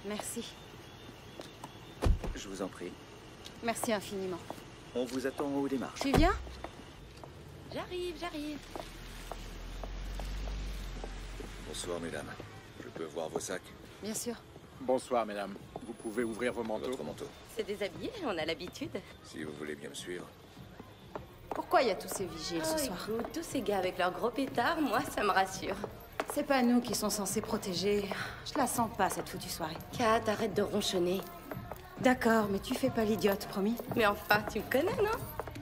Merci. Je vous en prie. Merci infiniment. On vous attend en haut des marches. Tu viens? J'arrive. Bonsoir, mesdames. Je peux voir vos sacs? Bien sûr. Bonsoir, mesdames. Vous pouvez ouvrir vos manteaux. Votre manteau. C'est déshabillé, on a l'habitude. Si vous voulez bien me suivre. Pourquoi il y a tous ces vigiles ce soir? Écoute, tous ces gars avec leurs gros pétards, moi, ça me rassure. C'est pas nous qui sont censés protéger. Je la sens pas, cette foutue soirée. Kat, arrête de ronchonner. D'accord, mais tu fais pas l'idiote, promis? Mais enfin, tu me connais, non?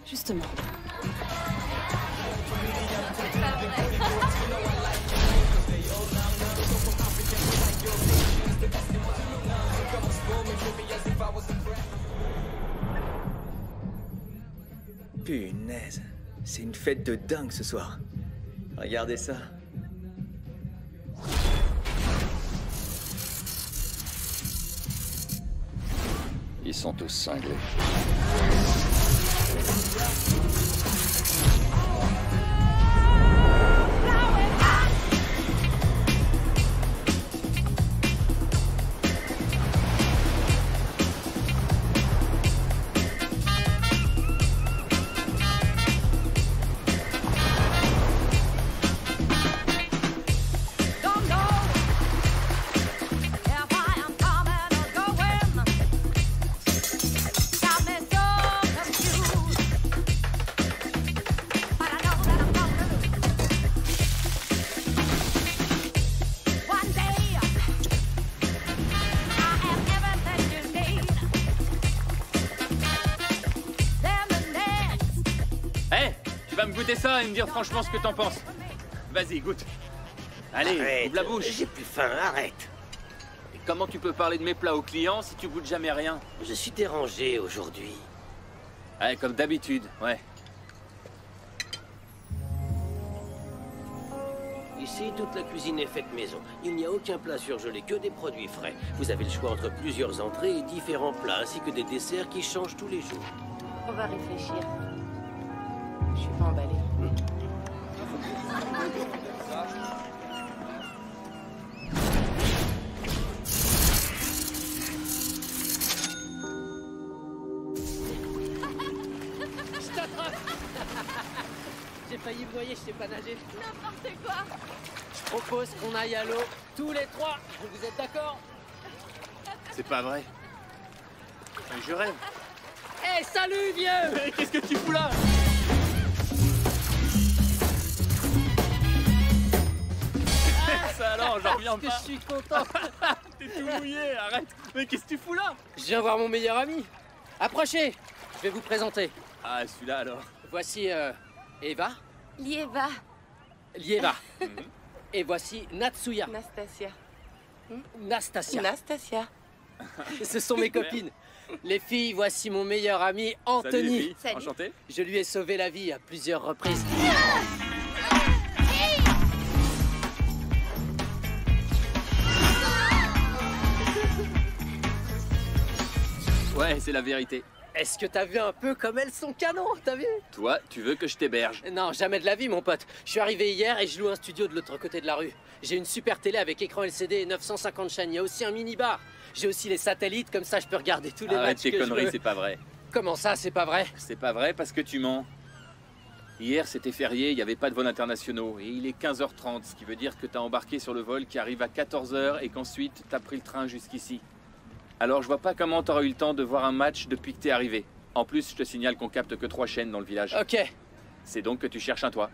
Justement. Punaise, c'est une fête de dingue ce soir. Regardez ça. Ils sont tous cinglés. Goûter ça et me dire franchement ce que t'en penses. Vas-y, goûte. Allez, Arrête, ouvre la bouche. j'ai plus faim, arrête. Et comment tu peux parler de mes plats aux clients si tu goûtes jamais rien? Je suis dérangé aujourd'hui. Ouais, comme d'habitude, ouais. Ici, toute la cuisine est faite maison. Il n'y a aucun plat surgelé, que des produits frais. Vous avez le choix entre plusieurs entrées et différents plats, ainsi que des desserts qui changent tous les jours. On va réfléchir. Je suis pas emballée. Je t'attrape. J'ai failli me noyer, je sais pas nager. N'importe quoi. Je propose qu'on aille à l'eau, tous les trois. Vous êtes d'accord? C'est pas vrai. Je rêve. Hé, salut, vieux! Mais qu'est-ce que tu fous là? Ça alors, j'en reviens pas. Je suis content. T'es tout mouillé, arrête. Mais qu'est-ce que tu fous là? Je viens voir mon meilleur ami. Approchez, je vais vous présenter. Ah, celui-là alors. Voici Eva. Lieva. Lieva. Et voici Natsuya. Nastasia. Nastasia. Nastasia. Ce sont mes copines. Les filles, voici mon meilleur ami Anthony. Salut, les filles. Salut. Enchanté. Je lui ai sauvé la vie à plusieurs reprises. Ouais, c'est la vérité. Est-ce que t'as vu un peu comme elles sont canons, t'as vu? Toi, tu veux que je t'héberge? Non, jamais de la vie, mon pote. Je suis arrivé hier et je loue un studio de l'autre côté de la rue. J'ai une super télé avec écran LCD et 950 chaînes. Il y a aussi un mini-bar. J'ai aussi les satellites, comme ça je peux regarder tous les Arrête matchs tes que je conneries, veux. c'est pas vrai. Comment ça, c'est pas vrai? C'est pas vrai parce que tu mens. Hier, c'était férié, il n'y avait pas de vols internationaux. Et il est 15h30, ce qui veut dire que t'as embarqué sur le vol qui arrive à 14h et qu'ensuite t'as pris le train jusqu'ici. Alors je vois pas comment t'auras eu le temps de voir un match depuis que t'es arrivé. En plus, je te signale qu'on capte que 3 chaînes dans le village. Ok. C'est donc que tu cherches un toit.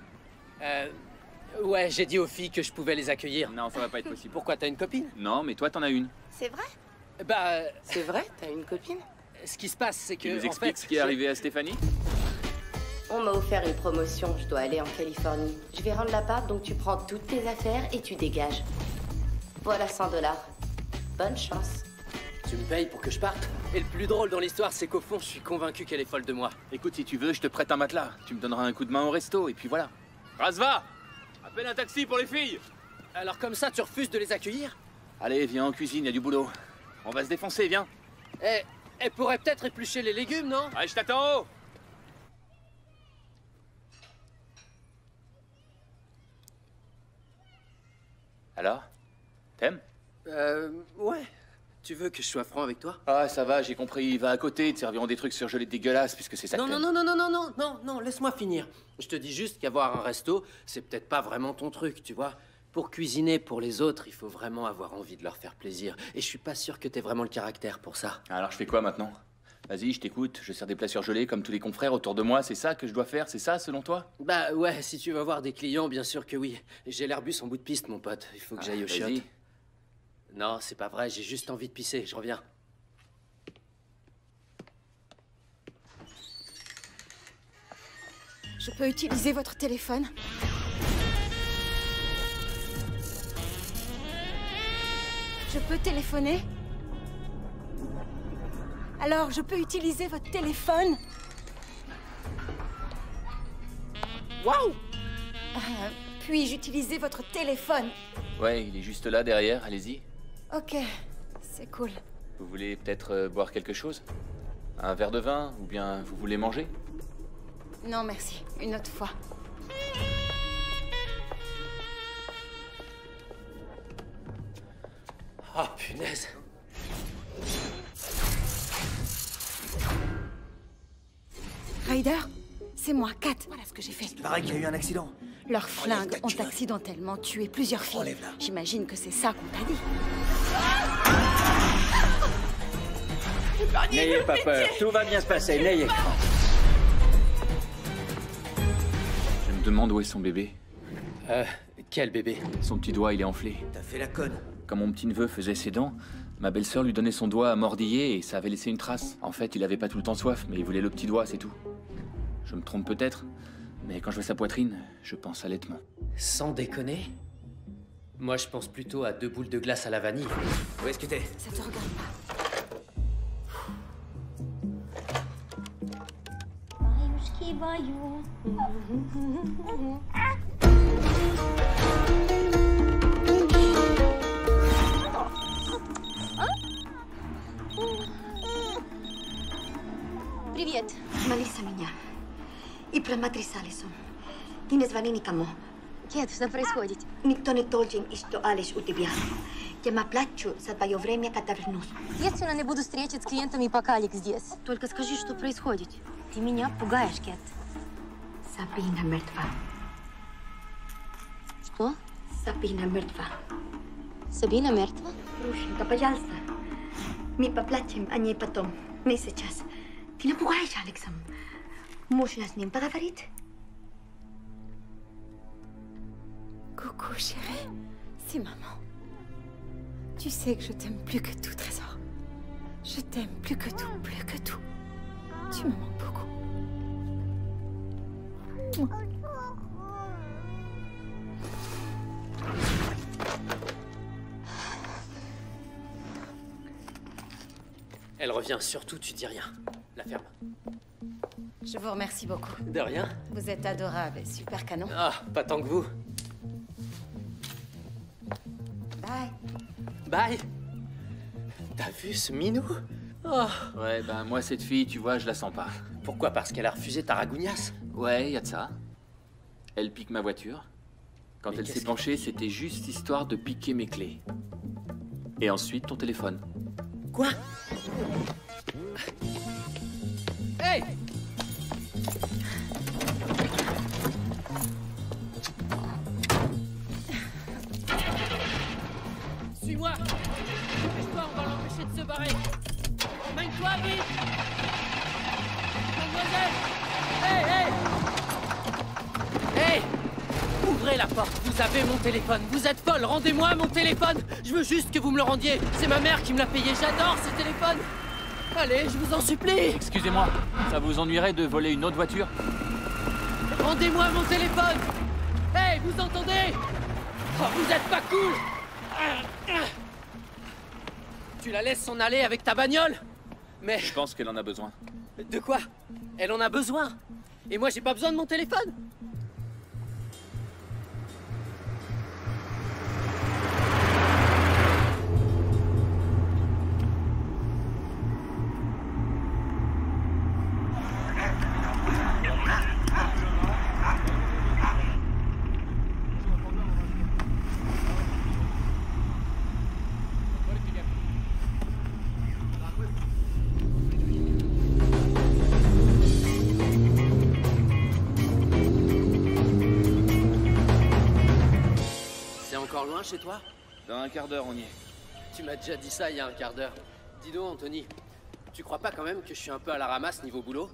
Ouais, j'ai dit aux filles que je pouvais les accueillir. Non, ça va pas être possible. Pourquoi, t'as une copine? Non, mais toi t'en as une. C'est vrai? Bah, C'est vrai? T'as une copine? ce qui se passe, c'est que... Tu nous en expliques fait, ce qui est arrivé à Stéphanie? On m'a offert une promotion, je dois aller en Californie. Je vais rendre l'appart, donc tu prends toutes tes affaires et tu dégages. Voilà 100 $. Bonne chance. Tu me payes pour que je parte? Et le plus drôle dans l'histoire, c'est qu'au fond, je suis convaincu qu'elle est folle de moi. Écoute, si tu veux, je te prête un matelas. Tu me donneras un coup de main au resto, et puis voilà. Razva! Appelle un taxi pour les filles! Alors comme ça, tu refuses de les accueillir? Allez, viens en cuisine, y a du boulot. On va se défoncer, viens. Eh, elle pourrait peut-être éplucher les légumes, non? Allez, je t'attends en haut! Alors? T'aimes? Ouais. Tu veux que je sois franc avec toi? Ah, ça va, j'ai compris. Il va à côté, ils te serviront des trucs surgelés dégueulasses, puisque c'est ça que Non, t'aimes. non, non, non, non, non, non, non, laisse-moi finir. Je te dis juste qu'avoir un resto, c'est peut-être pas vraiment ton truc, tu vois. Pour cuisiner pour les autres, il faut vraiment avoir envie de leur faire plaisir. Et je suis pas sûr que t'aies vraiment le caractère pour ça. Alors je fais quoi maintenant? Vas-y, je t'écoute, je sers des plats surgelés comme tous les confrères autour de moi, c'est ça que je dois faire, c'est ça selon toi? Bah ouais, si tu veux voir des clients, bien sûr que oui. J'ai l'Airbus en bout de piste, mon pote. Il faut que j'aille au vas-y. chiottes. Non, c'est pas vrai, j'ai juste envie de pisser, je reviens. Je peux utiliser votre téléphone? Je peux téléphoner? Alors, je peux utiliser votre téléphone? Waouh! Puis-je utiliser votre téléphone? Ouais, il est juste là derrière, allez-y. Ok, c'est cool. Vous voulez peut-être boire quelque chose? Un verre de vin? Ou bien vous voulez manger? Non, merci. Une autre fois. Oh, punaise. Ryder, c'est moi, Kat. Voilà ce que j'ai fait. Il paraît qu'il y a eu un accident. Leurs flingues ta ont culotte. accidentellement tué plusieurs filles. Enlève-la. J'imagine que c'est ça qu'on t'a dit. N'ayez pas peur, tout va bien se passer, n'ayez crainte. Je me demande où est son bébé. Quel bébé? Son petit doigt, il est enflé. T'as fait la conne. Quand mon petit neveu faisait ses dents, ma belle-sœur lui donnait son doigt à mordiller et ça avait laissé une trace. En fait, il avait pas tout le temps soif, mais il voulait le petit doigt, c'est tout. Je me trompe peut-être, mais quand je vois sa poitrine, je pense allaitement. Sans déconner? Moi, je pense plutôt à 2 boules de glace à la vanille. Où est-ce que t'es? Ça te regarde pas. Привет. Малиса меня. И про матрис Алисон. Ты не звони никому. Кет, что происходит? Никто не должен, что Алис у тебя. Я плачу за твое время, когда вернусь. Естественно, не буду встречать с клиентами, пока Алекс здесь. Только скажи, что происходит. Ты меня пугаешь, Кет. Сабина мертва. Что? Сабина мертва. Сабина мертва? Рушенька, пожалуйста. Мы поплачем о ней потом. Не сейчас. Ты напугаешь Алексом. Можно с ним поговорить? Coucou, chérie. C'est maman. Tu sais que je t'aime plus que tout, Trésor. Je t'aime plus que tout, plus que tout. Tu me manques beaucoup. Elle revient, surtout tu dis rien. La ferme. Je vous remercie beaucoup. De rien. Vous êtes adorable et super canon. Ah, pas tant que vous. Bye. Bye. T'as vu ce minou? Oh. Ouais, ben moi cette fille, tu vois, je la sens pas. Pourquoi? Parce qu'elle a refusé ta ragougnasse? Ouais, y a de ça. Elle pique ma voiture. Quand Mais elle qu'est-ce s'est penchée, c'était juste histoire de piquer mes clés. Et ensuite ton téléphone. Quoi? Hey! Suis-moi! Dépêche-toi, on va l'empêcher de se barrer! Mène-toi vite! Mademoiselle! Hey, hey! Hey! Ouvrez la porte, vous avez mon téléphone. Vous êtes folle, rendez-moi mon téléphone! Je veux juste que vous me le rendiez. C'est ma mère qui me l'a payé, j'adore ce téléphone! Allez, je vous en supplie! Excusez-moi, ça vous ennuierait de voler une autre voiture? Rendez-moi mon téléphone! Hey, vous entendez? Oh, vous êtes pas cool! Tu la laisses s'en aller avec ta bagnole? Mais... Je pense qu'elle en a besoin. De quoi? Elle en a besoin? Et moi, j'ai pas besoin de mon téléphone? chez toi? Dans un quart d'heure, on y est. Tu m'as déjà dit ça il y a un quart d'heure. Dis donc, Anthony, tu crois pas quand même que je suis un peu à la ramasse niveau boulot?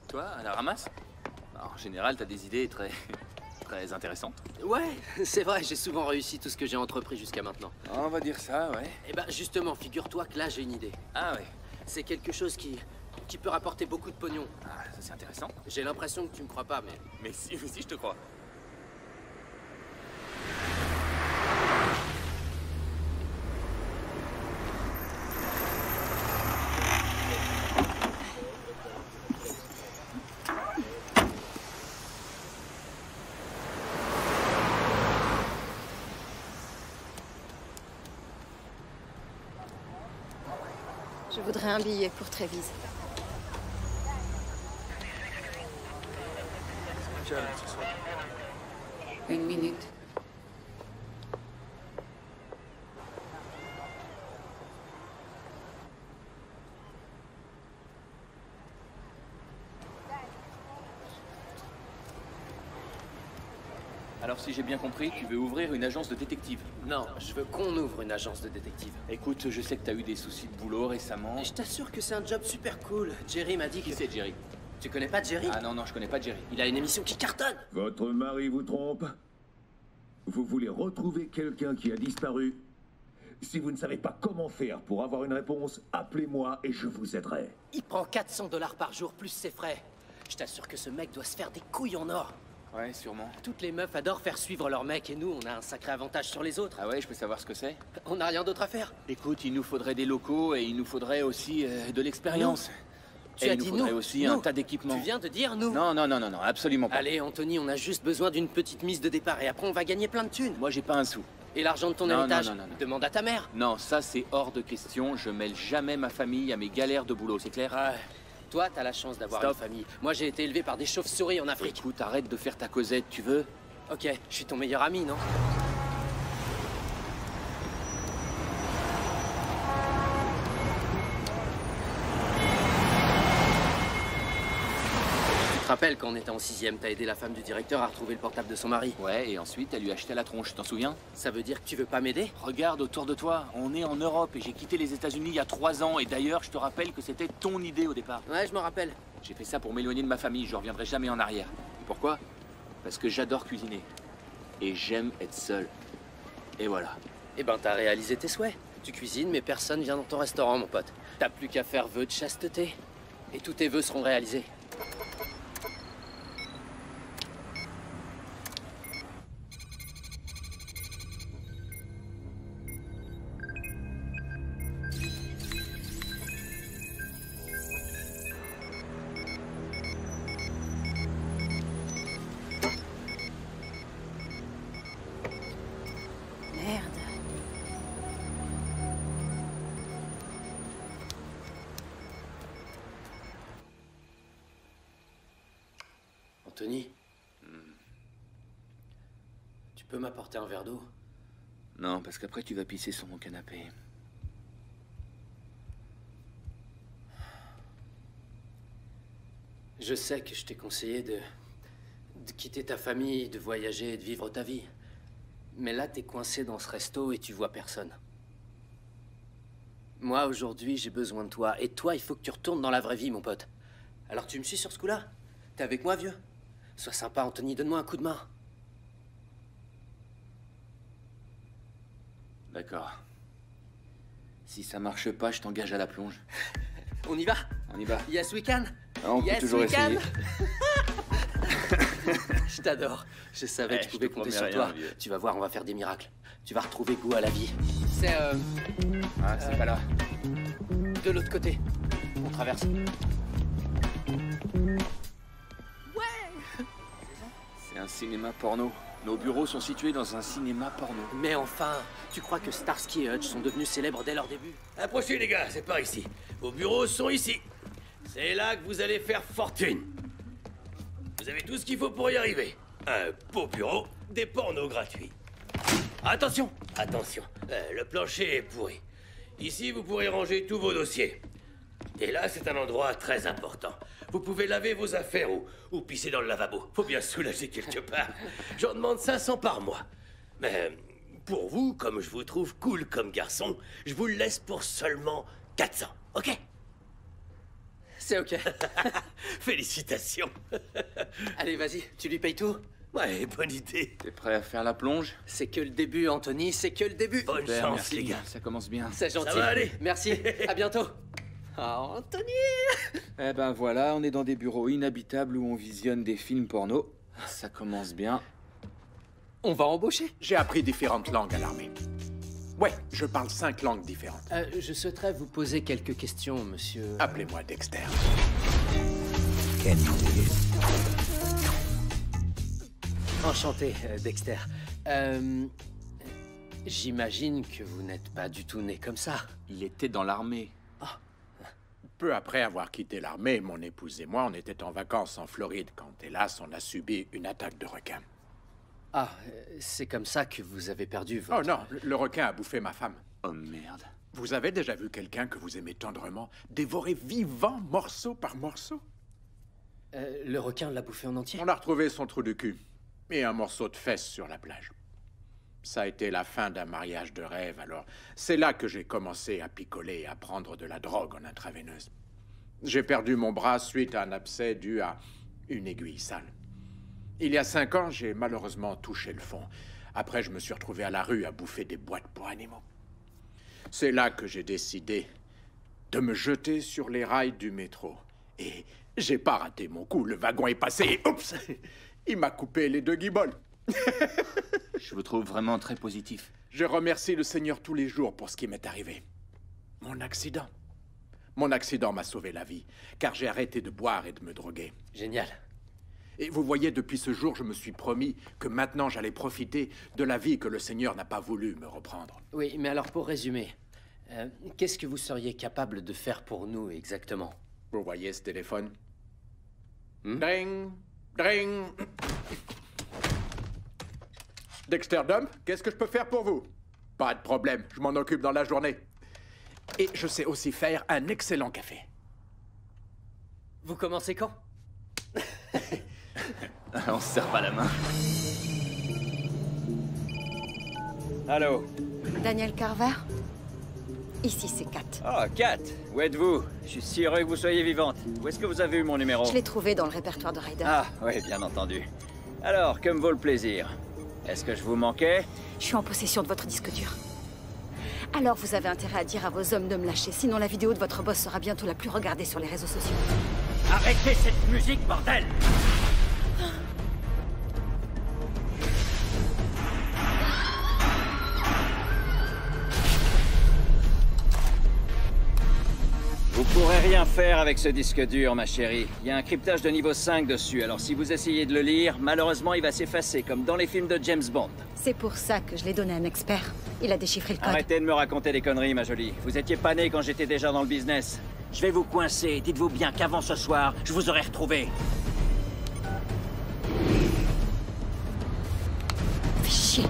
Toi, à la ramasse? En général, t'as des idées très... très intéressantes. Ouais, c'est vrai, j'ai souvent réussi tout ce que j'ai entrepris jusqu'à maintenant. On va dire ça, ouais. Eh ben, justement, figure-toi que là, j'ai une idée. Ah ouais. C'est quelque chose qui peut rapporter beaucoup de pognon. Ah, ça c'est intéressant. J'ai l'impression que tu me crois pas, mais... Mais si, je te crois. Je voudrais un billet pour Trévise. Une minute. Alors si j'ai bien compris, tu veux ouvrir une agence de détective? Non, je veux qu'on ouvre une agence de détective. Écoute, je sais que t'as eu des soucis de boulot récemment. Et je t'assure que c'est un job super cool. Jerry m'a dit que... Qui c'est Jerry? Tu connais pas Jerry? Ah non, je connais pas Jerry. Il a une émission qui cartonne. Votre mari vous trompe? Vous voulez retrouver quelqu'un qui a disparu? Si vous ne savez pas comment faire pour avoir une réponse, appelez-moi et je vous aiderai. Il prend 400 $ par jour plus ses frais. Je t'assure que ce mec doit se faire des couilles en or. Ouais, sûrement. Toutes les meufs adorent faire suivre leur mec et nous, on a un sacré avantage sur les autres. Ah ouais, je peux savoir ce que c'est? On n'a rien d'autre à faire. Écoute, il nous faudrait des locaux et il nous faudrait aussi de l'expérience. Tu as dit il nous faudrait aussi un tas d'équipements. Tu viens de dire nous? Non, absolument pas. Allez, Anthony, on a juste besoin d'une petite mise de départ et après on va gagner plein de thunes. Moi, j'ai pas un sou. Et l'argent de ton héritage? Demande à ta mère. Non, ça c'est hors de question. Je mêle jamais ma famille à mes galères de boulot, c'est clair? Ouais. Toi, t'as la chance d'avoir une famille. Moi, j'ai été élevé par des chauves-souris en Afrique. Écoute, arrête de faire ta causette, tu veux? Ok, je suis ton meilleur ami, non? Tu te rappelles quand on était en 6ème, t'as aidé la femme du directeur à retrouver le portable de son mari? Ouais, et ensuite, elle lui a acheté la tronche, t'en souviens? Ça veut dire que tu veux pas m'aider? Regarde autour de toi, on est en Europe et j'ai quitté les États-Unis il y a 3 ans. Et d'ailleurs, je te rappelle que c'était ton idée au départ. Ouais, je me rappelle. J'ai fait ça pour m'éloigner de ma famille, je reviendrai jamais en arrière. Et pourquoi? Parce que j'adore cuisiner. Et j'aime être seul. Et voilà. Eh ben, t'as réalisé tes souhaits. Tu cuisines, mais personne vient dans ton restaurant, mon pote. T'as plus qu'à faire vœu de chasteté. Et tous tes vœux seront réalisés. Anthony, tu peux m'apporter un verre d'eau? Non, parce qu'après tu vas pisser sur mon canapé. Je sais que je t'ai conseillé de quitter ta famille, de voyager et de vivre ta vie. Mais là, t'es coincé dans ce resto et tu vois personne. Moi, aujourd'hui, j'ai besoin de toi. Et toi, il faut que tu retournes dans la vraie vie, mon pote. Alors tu me suis sur ce coup-là? T'es avec moi, vieux? Sois sympa, Anthony, donne-moi un coup de main. D'accord. Si ça marche pas, je t'engage à la plonge. On y va? On y va. Yes, we can? On peut toujours essayer. Je t'adore. Je savais que je pouvais compter sur toi. Vieux. Tu vas voir, on va faire des miracles. Tu vas retrouver goût à la vie. C'est Ah, c'est pas là. De l'autre côté. On traverse. C'est un cinéma porno. Nos bureaux sont situés dans un cinéma porno. Mais enfin, tu crois que Starsky et Hutch sont devenus célèbres dès leur début? Approchez les gars, c'est par ici. Vos bureaux sont ici. C'est là que vous allez faire fortune. Vous avez tout ce qu'il faut pour y arriver. Un beau bureau, des pornos gratuits. Attention, attention, le plancher est pourri. Ici, vous pourrez ranger tous vos dossiers. Et là, c'est un endroit très important. Vous pouvez laver vos affaires ou pisser dans le lavabo. Faut bien se soulager quelque part. J'en demande 500 par mois. Mais pour vous, comme je vous trouve cool comme garçon, je vous le laisse pour seulement 400, ok? C'est ok. Félicitations. Allez, vas-y, tu lui payes tout? Ouais, bonne idée. T'es prêt à faire la plonge? C'est que le début, Anthony, c'est que le début. Bonne Super, chance, merci, les gars. Ça commence bien. C'est gentil. Ça va aller. Merci, à bientôt. Ah, Anthony! Eh ben voilà, on est dans des bureaux inhabitables où on visionne des films porno. Ça commence bien. On va embaucher. J'ai appris différentes langues à l'armée. Ouais, je parle 5 langues différentes. Je souhaiterais vous poser quelques questions, monsieur. Appelez-moi Dexter. Enchanté, Dexter. J'imagine que vous n'êtes pas du tout né comme ça. Il était dans l'armée. Peu après avoir quitté l'armée, mon épouse et moi, on était en vacances en Floride quand, hélas, on a subi une attaque de requin. Ah, c'est comme ça que vous avez perdu votre... Oh non, le requin a bouffé ma femme. Oh merde. Vous avez déjà vu quelqu'un que vous aimez tendrement dévorer vivant, morceau par morceau? Le requin l'a bouffé en entier? On a retrouvé son trou de cul et un morceau de fesse sur la plage. Ça a été la fin d'un mariage de rêve, alors c'est là que j'ai commencé à picoler et à prendre de la drogue en intraveineuse. J'ai perdu mon bras suite à un abcès dû à une aiguille sale. Il y a 5 ans, j'ai malheureusement touché le fond. Après, je me suis retrouvé à la rue à bouffer des boîtes pour animaux. C'est là que j'ai décidé de me jeter sur les rails du métro. Et j'ai pas raté mon coup, le wagon est passé et oups, il m'a coupé les 2 guibolles. Je vous trouve vraiment très positif. Je remercie le Seigneur tous les jours pour ce qui m'est arrivé. Mon accident. Mon accident m'a sauvé la vie, car j'ai arrêté de boire et de me droguer. Génial. Et vous voyez, depuis ce jour, je me suis promis que maintenant j'allais profiter de la vie que le Seigneur n'a pas voulu me reprendre. Oui, mais alors pour résumer, qu'est-ce que vous seriez capable de faire pour nous exactement? Vous voyez ce téléphone? Dring, dring. Dexter Dump, qu'est-ce que je peux faire pour vous? Pas de problème, je m'en occupe dans la journée. Et je sais aussi faire un excellent café. Vous commencez quand? On se serre pas la main. Allô? Daniel Carver? Ici, c'est Kat. Oh, Kat, où êtes-vous? Je suis si heureux que vous soyez vivante. Où est-ce que vous avez eu mon numéro? Je l'ai trouvé dans le répertoire de Ryder. Ah, oui, bien entendu. Alors, que me vaut le plaisir? Est-ce que je vous manquais? Je suis en possession de votre disque dur. Alors vous avez intérêt à dire à vos hommes de me lâcher, sinon la vidéo de votre boss sera bientôt la plus regardée sur les réseaux sociaux. Arrêtez cette musique, bordel! Vous pourrez rien faire avec ce disque dur, ma chérie. Il y a un cryptage de niveau 5 dessus, alors si vous essayez de le lire, malheureusement il va s'effacer, comme dans les films de James Bond. C'est pour ça que je l'ai donné à un expert. Il a déchiffré le code. Arrêtez de me raconter des conneries, ma jolie. Vous étiez pas née quand j'étais déjà dans le business. Je vais vous coincer. Dites-vous bien qu'avant ce soir, je vous aurais retrouvé. Fais chier.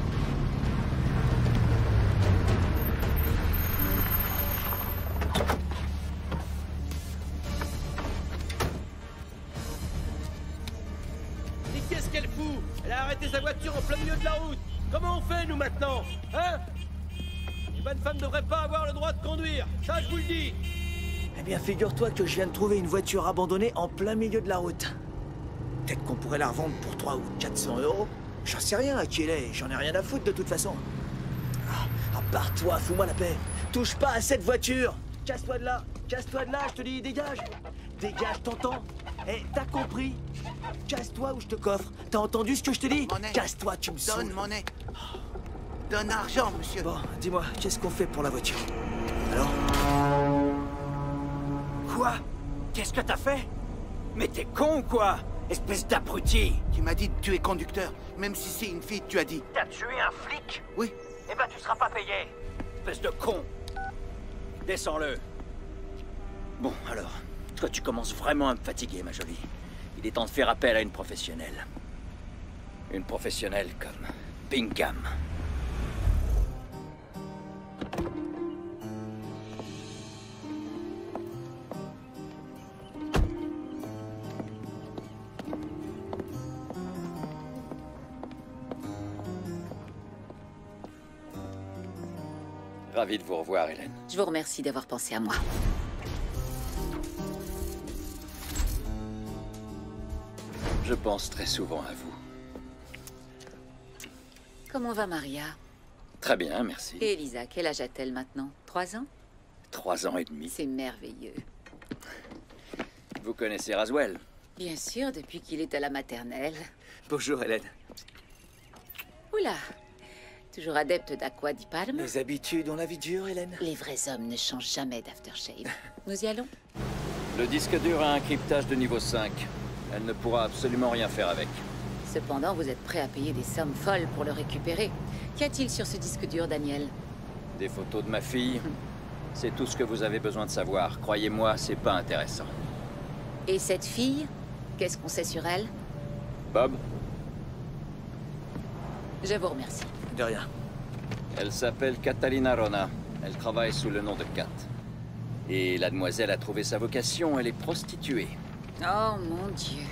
Mais qu'est-ce qu'elle fout? Elle a arrêté sa voiture en plein milieu de la route. Comment on fait, nous, maintenant? Hein? Une bonne femme ne devrait pas avoir le droit de conduire. Ça, je vous le dis. Eh bien, figure-toi que je viens de trouver une voiture abandonnée en plein milieu de la route. Peut-être qu'on pourrait la revendre pour 300 ou 400 euros. J'en sais rien à qui elle est, j'en ai rien à foutre de toute façon. Ah, à part toi, fous-moi la paix. Touche pas à cette voiture. Casse-toi de là, je te dis, dégage. Dégage, t'entends? Eh, t'as compris? Casse-toi ou je te coffre. T'as entendu ce que je te dis? Casse-toi, tu me saoules. Donne monnaie. Donne argent, monsieur. Bon, dis-moi, qu'est-ce qu'on fait pour la voiture? Alors? Quoi? Qu'est-ce que t'as fait? Mais t'es con ou quoi? Espèce d'abruti! Tu m'as dit de tuer conducteur. Même si c'est une fille, tu as dit. T'as tué un flic? Oui. Eh ben tu seras pas payé. Espèce de con. Descends-le. Bon, alors, toi tu commences vraiment à me fatiguer, ma jolie. Il est temps de faire appel à une professionnelle. Une professionnelle comme Bingham. Ravi de vous revoir, Hélène. Je vous remercie d'avoir pensé à moi. Je pense très souvent à vous. Comment va Maria? Très bien, merci. Et Elisa, quel âge a-t-elle maintenant? 3 ans? 3 ans et demi. C'est merveilleux. Vous connaissez Raswell? Bien sûr, depuis qu'il est à la maternelle. Bonjour, Hélène. Oula. Toujours adepte d'Aqua di Palme? Les habitudes ont la vie dure, Hélène. Les vrais hommes ne changent jamais d'aftershave. Nous y allons? Le disque dur a un cryptage de niveau 5. Elle ne pourra absolument rien faire avec. Cependant, vous êtes prêt à payer des sommes folles pour le récupérer. Qu'y a-t-il sur ce disque dur, Daniel? Des photos de ma fille. C'est tout ce que vous avez besoin de savoir. Croyez-moi, c'est pas intéressant. Et cette fille? Qu'est-ce qu'on sait sur elle? Bob? Je vous remercie. De rien. Elle s'appelle Catalina Rona. Elle travaille sous le nom de Kat. Et la demoiselle a trouvé sa vocation, elle est prostituée. Oh mon Dieu.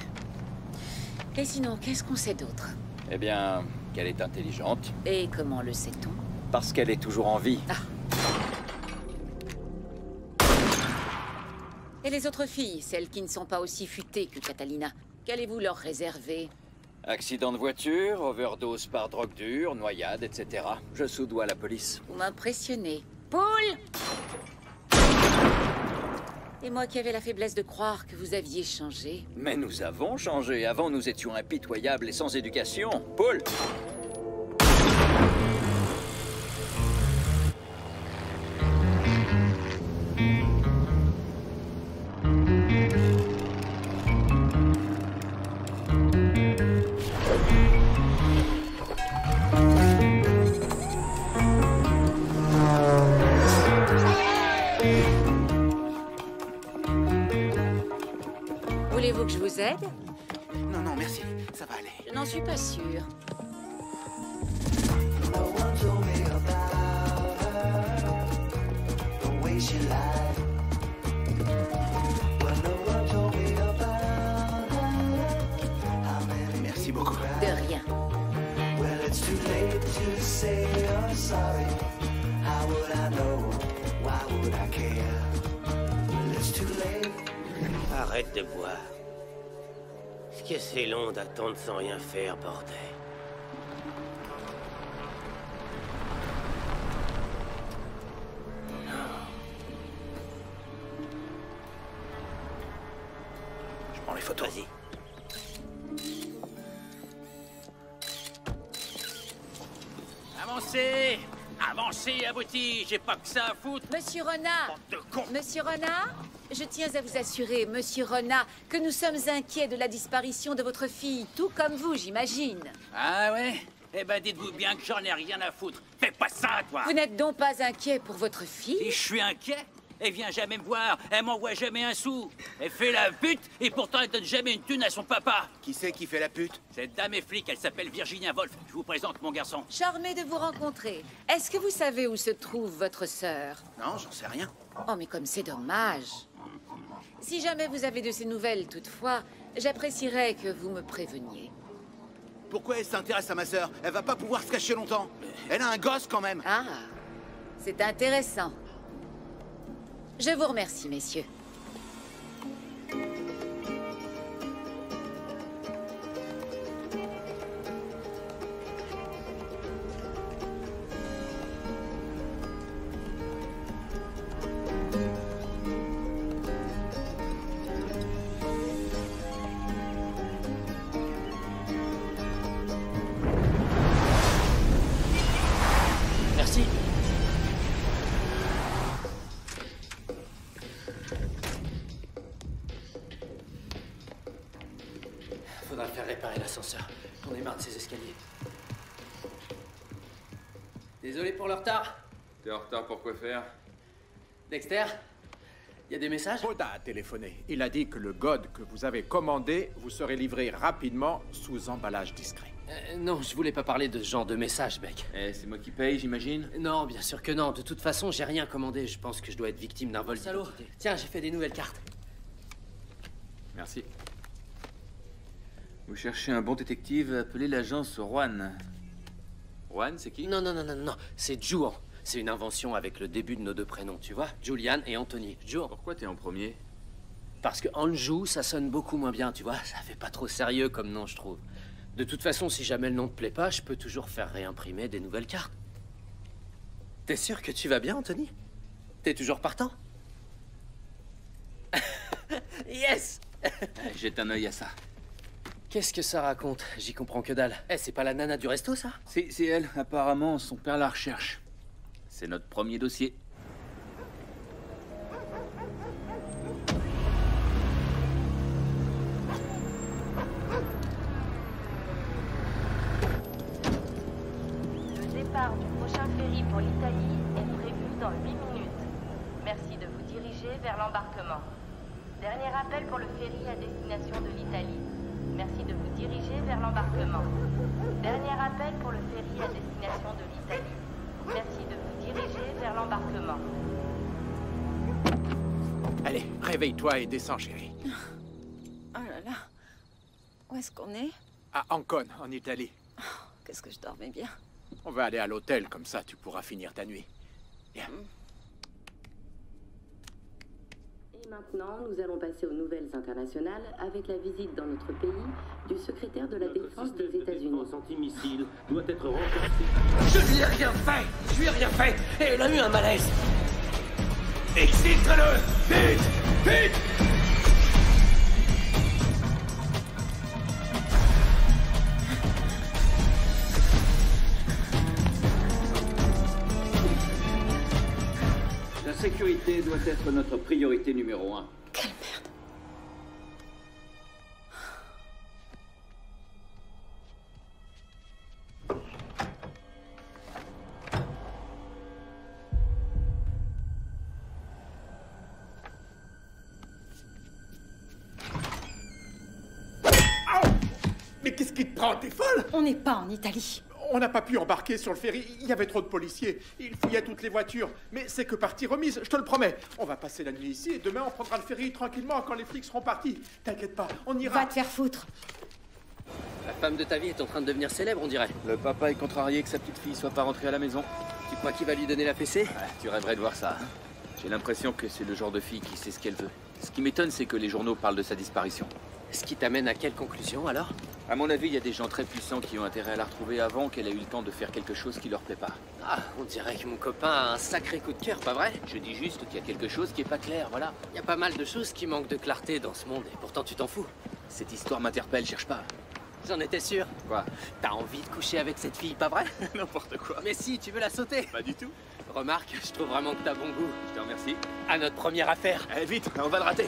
Et sinon, qu'est-ce qu'on sait d'autre? Eh bien, qu'elle est intelligente. Et comment le sait-on? Parce qu'elle est toujours en vie. Ah. Et les autres filles, celles qui ne sont pas aussi futées que Catalina, qu'allez-vous leur réserver? Accident de voiture, overdose par drogue dure, noyade, etc. Je soudoie la police. Vous m'impressionnez. Paul! Et moi qui avais la faiblesse de croire que vous aviez changé. Mais nous avons changé. Avant, nous étions impitoyables et sans éducation. Paul! Voulez-vous que je vous aide? Non, non, merci. Ça va aller. Je n'en suis pas sûre. Merci beaucoup. De rien. Arrête de boire. Est-ce que c'est long d'attendre sans rien faire, bordel? Je prends les photos. Vas-y. Avancez! Avancez, abrutis! J'ai pas que ça à foutre! Monsieur Renard! Bande de cons! Monsieur Renard, je tiens à vous assurer, Monsieur Renard, que nous sommes inquiets de la disparition de votre fille, tout comme vous, j'imagine. Ah ouais? Eh ben dites-vous bien que j'en ai rien à foutre. Fais pas ça, toi! Vous n'êtes donc pas inquiet pour votre fille? Et je suis inquiet? Elle vient jamais me voir, elle m'envoie jamais un sou. Elle fait la pute et pourtant elle donne jamais une thune à son papa. Qui c'est qui fait la pute? Cette dame est flic, elle s'appelle Virginia Woolf. Je vous présente mon garçon. Charmé de vous rencontrer. Est-ce que vous savez où se trouve votre sœur? Non, j'en sais rien. Oh, mais comme c'est dommage. Si jamais vous avez de ces nouvelles, toutefois, j'apprécierais que vous me préveniez. Pourquoi elle s'intéresse à ma sœur? Elle va pas pouvoir se cacher longtemps. Elle a un gosse quand même. Ah, c'est intéressant. Je vous remercie, messieurs. Merci. Faudra faire réparer l'ascenseur. On est marre de ces escaliers. Désolé pour le retard. T'es en retard pour quoi faire? Dexter, il y a des messages? Poda a téléphoné. Il a dit que le god que vous avez commandé vous serait livré rapidement sous emballage discret. Non, je voulais pas parler de ce genre de message, mec. Eh, c'est moi qui paye, j'imagine? Non, bien sûr que non. De toute façon, j'ai rien commandé. Je pense que je dois être victime d'un vol. Salaud. Tiens, j'ai fait des nouvelles cartes. Merci. Vous cherchez un bon détective, appelez l'agence Juan. Juan, c'est qui? Non, non, non, non, non. C'est Juan. C'est une invention avec le début de nos deux prénoms, tu vois? Julian et Anthony. Joe. Pourquoi t'es en premier? Parce que Anjou, ça sonne beaucoup moins bien, tu vois? Ça fait pas trop sérieux comme nom, je trouve. De toute façon, si jamais le nom te plaît pas, je peux toujours faire réimprimer des nouvelles cartes. T'es sûr que tu vas bien, Anthony? T'es toujours partant? Yes. Jette un œil à ça. Qu'est-ce que ça raconte? J'y comprends que dalle. Eh, c'est pas la nana du resto, ça? C'est elle. Apparemment, son père la recherche. C'est notre premier dossier. Le départ du prochain ferry pour l'Italie est prévu dans 8 minutes. Merci de vous diriger vers l'embarquement. Dernier appel pour le ferry à destination de l'Italie. Merci de vous diriger vers l'embarquement. Dernier appel pour le ferry à destination de l'Italie. Merci de vous diriger vers l'embarquement. Allez, réveille-toi et descends, chérie. Oh là là. Où est-ce qu'on est? À Ancône, en Italie. Qu'est-ce que je dormais bien. On va aller à l'hôtel, comme ça tu pourras finir ta nuit. Viens. Et maintenant, nous allons passer aux nouvelles internationales avec la visite dans notre pays du secrétaire de la Défense des États-Unis. Notre antimissile doit être renforcé. Je lui ai rien fait! Je lui ai rien fait! Et elle a eu un malaise! Exfiltre-le! Vite! Vite! La sécurité doit être notre priorité numéro 1. Quelle merde. Mais qu'est-ce qui te prend? T'es folle? On n'est pas en Italie. On n'a pas pu embarquer sur le ferry, il y avait trop de policiers. Ils fouillaient toutes les voitures. Mais c'est que partie remise, je te le promets. On va passer la nuit ici et demain on prendra le ferry tranquillement quand les flics seront partis. T'inquiète pas, on ira. Va te faire foutre. La femme de ta vie est en train de devenir célèbre, on dirait. Le papa est contrarié que sa petite fille soit pas rentrée à la maison. Tu crois qu'il va lui donner la fessée? Ouais, tu rêverais de voir ça. J'ai l'impression que c'est le genre de fille qui sait ce qu'elle veut. Ce qui m'étonne, c'est que les journaux parlent de sa disparition. Ce qui t'amène à quelle conclusion, alors? À mon avis, il y a des gens très puissants qui ont intérêt à la retrouver avant qu'elle ait eu le temps de faire quelque chose qui leur plaît pas. Ah, on dirait que mon copain a un sacré coup de cœur, pas vrai? Je dis juste qu'il y a quelque chose qui est pas clair, voilà. Il y a pas mal de choses qui manquent de clarté dans ce monde, et pourtant tu t'en fous. Cette histoire m'interpelle, cherche pas. J'en étais sûr. Quoi? T'as envie de coucher avec cette fille, pas vrai? N'importe quoi. Mais si, tu veux la sauter? Pas du tout. Remarque, je trouve vraiment que t'as bon goût. Je te remercie. À notre première affaire. Allez, vite, on va le rater.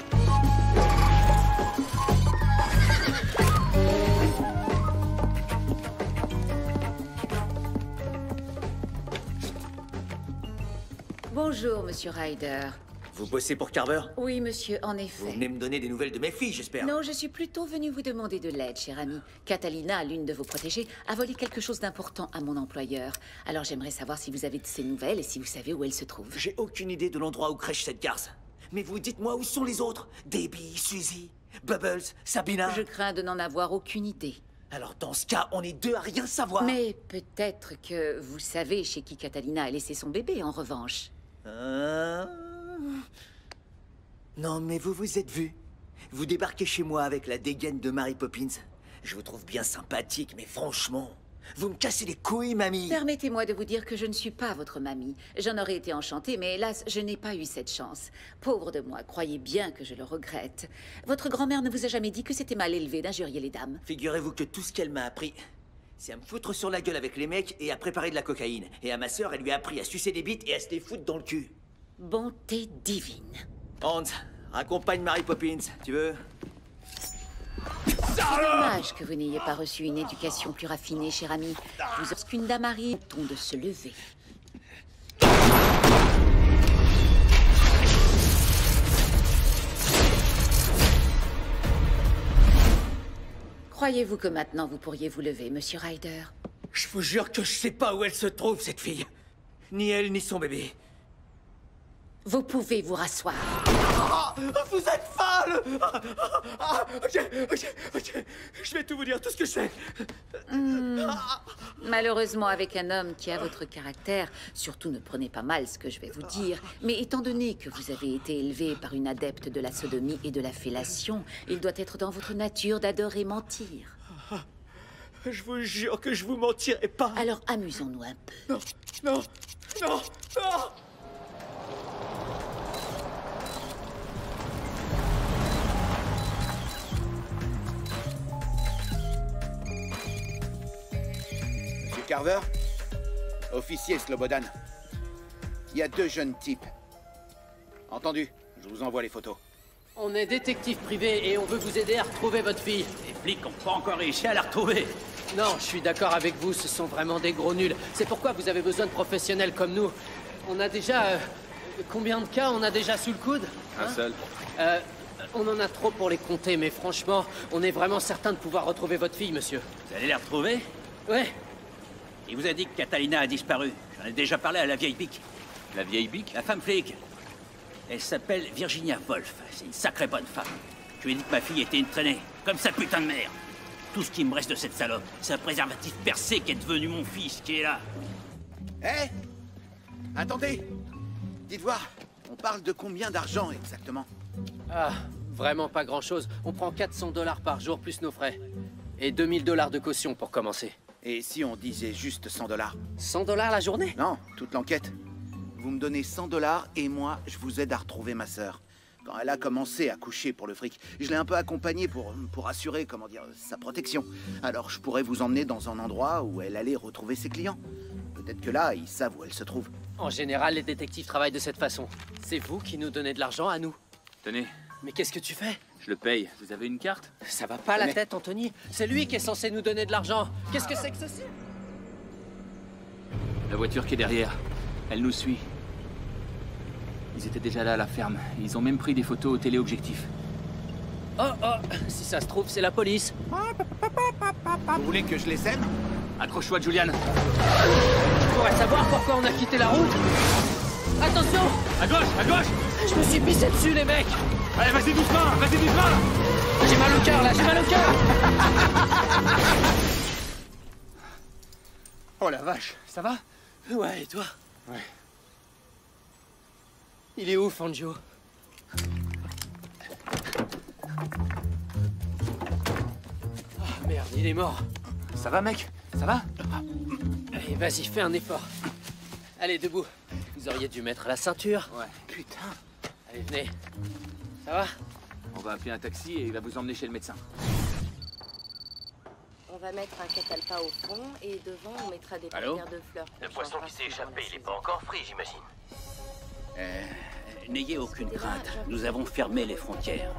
Bonjour, monsieur Ryder. Vous bossez pour Carver? Oui, monsieur, en Vous effet. venez me donner des nouvelles de mes filles, j'espère. Non, je suis plutôt venue vous demander de l'aide, cher ami. Catalina, l'une de vos protégées, a volé quelque chose d'important à mon employeur. Alors j'aimerais savoir si vous avez de ses nouvelles et si vous savez où elle se trouve. J'ai aucune idée de l'endroit où crèche cette garce. Mais vous dites-moi où sont les autres? Debbie, Suzy, Bubbles, Sabina? Je crains de n'en avoir aucune idée. Alors dans ce cas, on est deux à rien savoir. Mais peut-être que vous savez chez qui Catalina a laissé son bébé, en revanche. Non, mais vous vous êtes vus. Vous débarquez chez moi avec la dégaine de Mary Poppins. Je vous trouve bien sympathique, mais franchement, vous me cassez les couilles, mamie. Permettez-moi de vous dire que je ne suis pas votre mamie. J'en aurais été enchantée, mais hélas, je n'ai pas eu cette chance. Pauvre de moi, croyez bien que je le regrette. Votre grand-mère ne vous a jamais dit que c'était mal élevé d'injurier les dames? Figurez-vous que tout ce qu'elle m'a appris, c'est à me foutre sur la gueule avec les mecs et à préparer de la cocaïne. Et à ma sœur, elle lui a appris à sucer des bites et à se les foutre dans le cul. Bonté divine. Hans, accompagne Mary Poppins, tu veux? C'est dommage que vous n'ayez pas reçu une éducation plus raffinée, cher ami. Lorsqu'une dame arrive, ton de se lever. Croyez-vous que maintenant vous pourriez vous lever, monsieur Ryder? Je vous jure que je sais pas où elle se trouve, cette fille. Ni elle, ni son bébé. Vous pouvez vous rasseoir. Vous êtes folle. Ok. Je vais tout vous dire, tout ce que je sais. Malheureusement, avec un homme qui a votre caractère, surtout ne prenez pas mal ce que je vais vous dire, mais étant donné que vous avez été élevé par une adepte de la sodomie et de la fellation, il doit être dans votre nature d'adorer mentir. Je vous jure que je vous mentirai pas. Alors amusons-nous un peu. Non. Monsieur Carver, officier Slobodan. Il y a 2 jeunes types. Entendu, je vous envoie les photos. On est détective privé et on veut vous aider à retrouver votre fille. Les flics n'ont pas encore réussi à la retrouver. Non, je suis d'accord avec vous, ce sont vraiment des gros nuls. C'est pourquoi vous avez besoin de professionnels comme nous. On a déjà... combien de cas on a déjà sous le coude? Un seul. On en a trop pour les compter, mais franchement, on est vraiment certain de pouvoir retrouver votre fille, monsieur. Vous allez la retrouver? Ouais. Il vous a dit que Catalina a disparu. J'en ai déjà parlé à la vieille bique. La vieille bique? La femme flic. Elle s'appelle Virginia Woolf. C'est une sacrée bonne femme. Je lui ai dit que ma fille était une traînée. Comme sa putain de mère. Tout ce qui me reste de cette salope, c'est un préservatif percé qui est devenu mon fils, qui est là. Hé Attendez. Dites voir, on parle de combien d'argent exactement? Ah, vraiment pas grand-chose. On prend 400 $ par jour plus nos frais. Et 2000 $ de caution pour commencer. Et si on disait juste 100 $? 100 $ la journée? Non, toute l'enquête. Vous me donnez 100 $ et moi, je vous aide à retrouver ma sœur. Quand elle a commencé à coucher pour le fric, je l'ai un peu accompagnée pour assurer, comment dire, sa protection. Alors je pourrais vous emmener dans un endroit où elle allait retrouver ses clients. Peut-être que là, ils savent où elle se trouve. En général, les détectives travaillent de cette façon. C'est vous qui nous donnez de l'argent à nous. Tenez. Mais qu'est-ce que tu fais? Je le paye. Vous avez une carte? Ça va pas la tête, Anthony. C'est lui qui est censé nous donner de l'argent. Qu'est-ce que c'est que ceci? La voiture qui est derrière. Elle nous suit. Ils étaient déjà là à la ferme. Ils ont même pris des photos au téléobjectif. Oh, si ça se trouve, c'est la police. Vous voulez que je les aime? Accroche-toi, Julian. Je pourrais savoir pourquoi on a quitté la route. Attention! À gauche, à gauche! Je me suis pissé dessus, les mecs! Allez, vas-y doucement, vas-y doucement! J'ai mal au cœur, là, j'ai mal au cœur! Oh la vache, ça va? Ouais, et toi? Ouais. Il est où, Fangio? Oh, merde, il est mort. Ça va, mec? Ça va? Allez, vas-y, fais un effort. Allez, debout. Vous auriez dû mettre la ceinture. Ouais. Putain. Allez, venez. Ça va? On va appeler un taxi et il va vous emmener chez le médecin. On va mettre un catalpa au fond et devant on mettra des Allô? paupières de fleurs. Le poisson qui s'est échappé, il est pas encore frit, j'imagine. N'ayez aucune crainte. Nous avons fermé les frontières.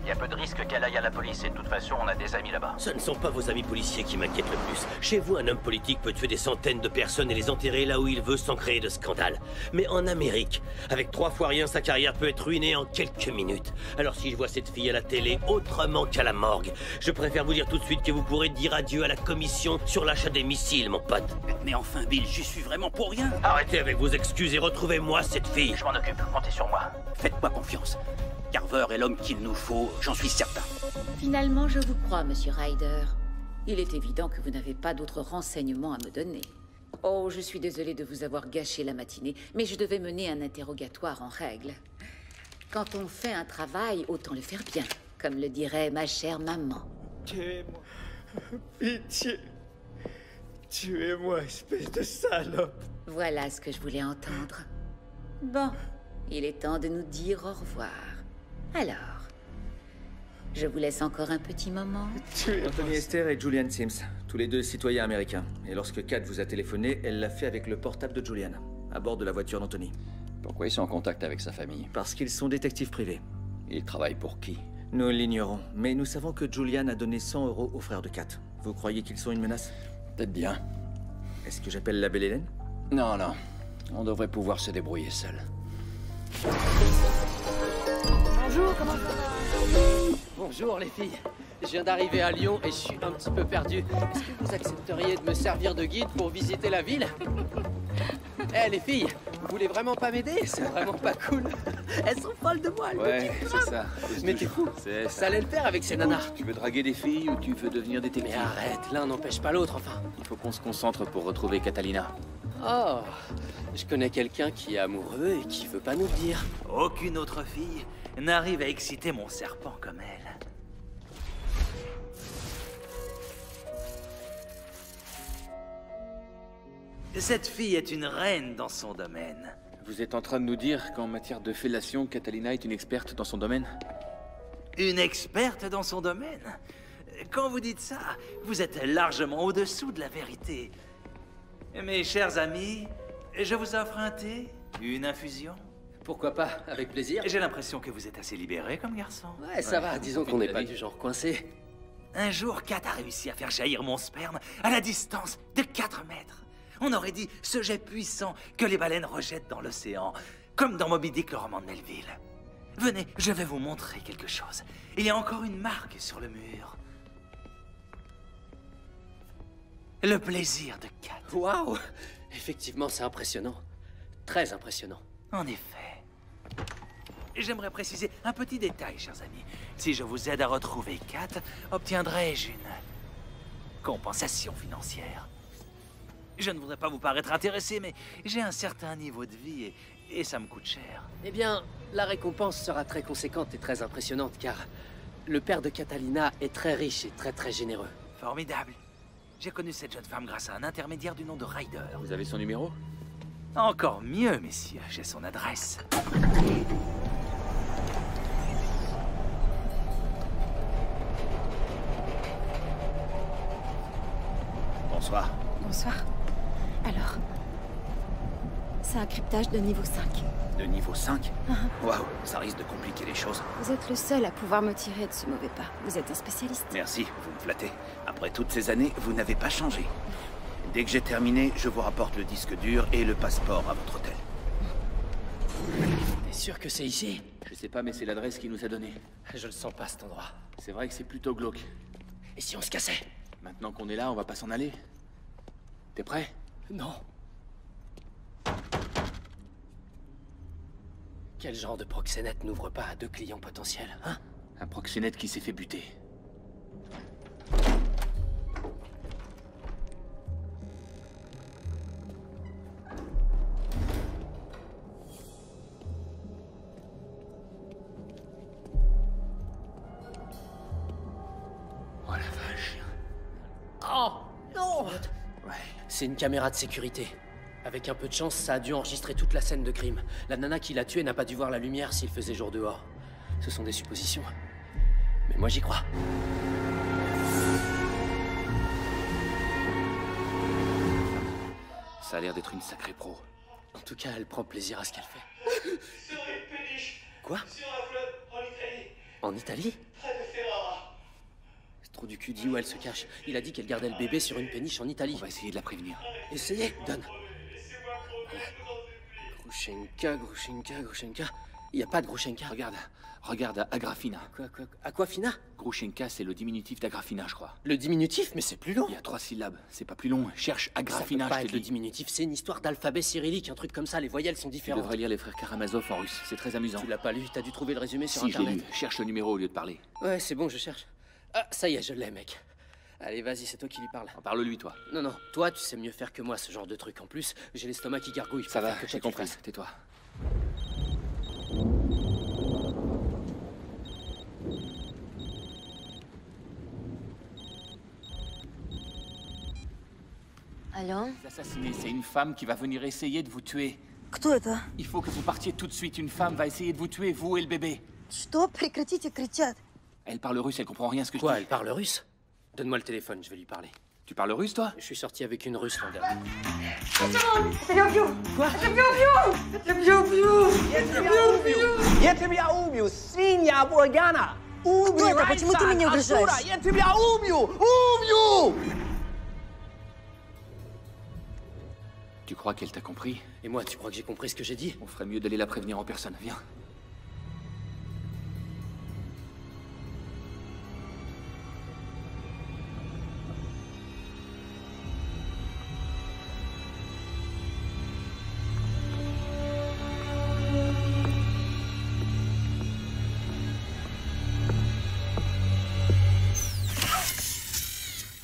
Il y a peu de risque qu'elle aille à la police et de toute façon, on a des amis là-bas. Ce ne sont pas vos amis policiers qui m'inquiètent le plus. Chez vous, un homme politique peut tuer des centaines de personnes et les enterrer là où il veut sans créer de scandale. Mais en Amérique, avec 3 fois rien, sa carrière peut être ruinée en quelques minutes. Alors si je vois cette fille à la télé autrement qu'à la morgue, je préfère vous dire tout de suite que vous pourrez dire adieu à la commission sur l'achat des missiles, mon pote. Mais enfin, Bill, j'y suis vraiment pour rien. Arrêtez avec vos excuses et retrouvez-moi cette fille. Je m'en occupe, comptez sur moi. Faites-moi confiance. Carver est l'homme qu'il nous faut, j'en suis certain. Finalement, je vous crois, monsieur Ryder. Il est évident que vous n'avez pas d'autres renseignements à me donner. Oh, je suis désolée de vous avoir gâché la matinée, mais je devais mener un interrogatoire en règle. Quand on fait un travail, autant le faire bien, comme le dirait ma chère maman. Tuez-moi. Pitié. Tuez-moi, espèce de salope. Voilà ce que je voulais entendre. Bon, il est temps de nous dire au revoir. Alors, je vous laisse encore un petit moment. Anthony Esther et Julian Sims, tous les deux citoyens américains. Et lorsque Kat vous a téléphoné, elle l'a fait avec le portable de Julian, à bord de la voiture d'Anthony. Pourquoi ils sont en contact avec sa famille? Parce qu'ils sont détectives privés. Ils travaillent pour qui? Nous l'ignorons, mais nous savons que Julian a donné 100 € aux frères de Kat. Vous croyez qu'ils sont une menace? Peut-être bien. Est-ce que j'appelle la belle Hélène? Non, non. On devrait pouvoir se débrouiller seul. Bonjour, comment ça va? Bonjour, les filles. Je viens d'arriver à Lyon et je suis un petit peu perdu. Est-ce que vous accepteriez de me servir de guide pour visiter la ville? Eh, les filles, Vous voulez vraiment pas m'aider? C'est vraiment pas cool. Elles sont folles de moi, elles Ouais, me c'est ça. Mais t'es fou. C'est Ça allait le faire avec ces nanas. Tu veux draguer des filles ou tu veux devenir détective? Mais arrête, l'un n'empêche pas l'autre, enfin. Il faut qu'on se concentre pour retrouver Catalina. Oh, je connais quelqu'un qui est amoureux et qui veut pas nous le dire. Aucune autre fille n'arrive à exciter mon serpent comme elle. Cette fille est une reine dans son domaine. Vous êtes en train de nous dire qu'en matière de fellation, Catalina est une experte dans son domaine? Une experte dans son domaine? Quand vous dites ça, vous êtes largement au-dessous de la vérité. Mes chers amis, je vous offre un thé, une infusion. Pourquoi pas, avec plaisir. J'ai l'impression que vous êtes assez libéré comme garçon. Ouais, ça va, disons qu'on n'est pas du genre coincé. Un jour, Kat a réussi à faire jaillir mon sperme à la distance de 4 mètres. On aurait dit ce jet puissant que les baleines rejettent dans l'océan, comme dans Moby Dick, le roman de Melville. Venez, je vais vous montrer quelque chose. Il y a encore une marque sur le mur. Le plaisir de Kat. Waouh! Effectivement, c'est impressionnant. Très impressionnant. En effet. J'aimerais préciser un petit détail, chers amis. Si je vous aide à retrouver Kat, obtiendrai-je une compensation financière? Je ne voudrais pas vous paraître intéressé, mais j'ai un certain niveau de vie et ça me coûte cher. Eh bien, la récompense sera très conséquente et très impressionnante, car le père de Catalina est très riche et très généreux. Formidable. J'ai connu cette jeune femme grâce à un intermédiaire du nom de Ryder. Vous avez son numéro? Encore mieux, messieurs, j'ai son adresse. Bonsoir. Bonsoir. Alors, c'est un cryptage de niveau 5. De niveau 5? Waouh, ça risque de compliquer les choses. Vous êtes le seul à pouvoir me tirer de ce mauvais pas. Vous êtes un spécialiste. Merci, vous me flattez. Après toutes ces années, vous n'avez pas changé. Dès que j'ai terminé, je vous rapporte le disque dur et le passeport à votre hôtel. T'es sûr que c'est ici? Je sais pas, mais c'est l'adresse qu'il nous a donnée. Je le sens pas, cet endroit. C'est vrai que c'est plutôt glauque. Et si on se cassait? Maintenant qu'on est là, on va pas s'en aller. T'es prêt? Non. Quel genre de proxénète n'ouvre pas à 2 clients potentiels, hein? Un proxénète qui s'est fait buter. Oh la vache. Oh non! Ouais. C'est une caméra de sécurité. Avec un peu de chance, ça a dû enregistrer toute la scène de crime. La nana qui l'a tué n'a pas dû voir la lumière s'il faisait jour dehors. Ce sont des suppositions. Mais moi, j'y crois. Ça a l'air d'être une sacrée pro. En tout cas, elle prend plaisir à ce qu'elle fait. Quoi? En Italie? C'est trop du cul, dis où elle se cache. Il a dit qu'elle gardait le bébé sur une péniche en Italie. On va essayer de la prévenir. Essayez, donne. Grushenka. Il n'y a pas de Grushenka. Regarde à Agrafina. Aquafina? Grushenka, c'est le diminutif d'Agrafina, je crois. Le diminutif? Mais c'est plus long. Il y a 3 syllabes, c'est pas plus long. Cherche Agrafina, ça peut pas je être te le dis. diminutif, c'est une histoire d'alphabet cyrillique, un truc comme ça, les voyelles sont Tu différentes. devrais lire les frères Karamazov en russe, c'est très amusant. Tu l'as pas lu, t'as dû trouver le résumé sur Si, je l'ai Internet. lu. Cherche le numéro au lieu de parler. Ouais, c'est bon, je cherche. Ah, ça y est, je l'ai, mec. Allez, vas-y, c'est toi qui lui parle. Parle-lui, toi. Non, toi, tu sais mieux faire que moi ce genre de truc. En plus, j'ai l'estomac qui gargouille. Ça va, Faut faire que j'ai toi, tu compris. fasses. Tais-toi. Allô? Assassiné, c'est une femme qui va venir essayer de vous tuer. Кто это? Il faut que vous partiez tout de suite. Une femme va essayer de vous tuer, vous et le bébé. Что? Прекратите кричать. Elle parle russe, elle comprend rien à ce que je Quoi, dis. elle parle russe? Donne-moi le téléphone, je vais lui parler. Tu parles russe, toi? Je suis sorti avec une russe l'an dernier. Quoi? Я тебя убью, свинья Бургана! Убью, Кто это? Почему ты меня угрожаешь? Асура, я тебя убью! Убью! Tu crois qu'elle t'a compris? Et moi, tu crois que j'ai compris ce que j'ai dit? On ferait mieux d'aller la prévenir en personne. Viens.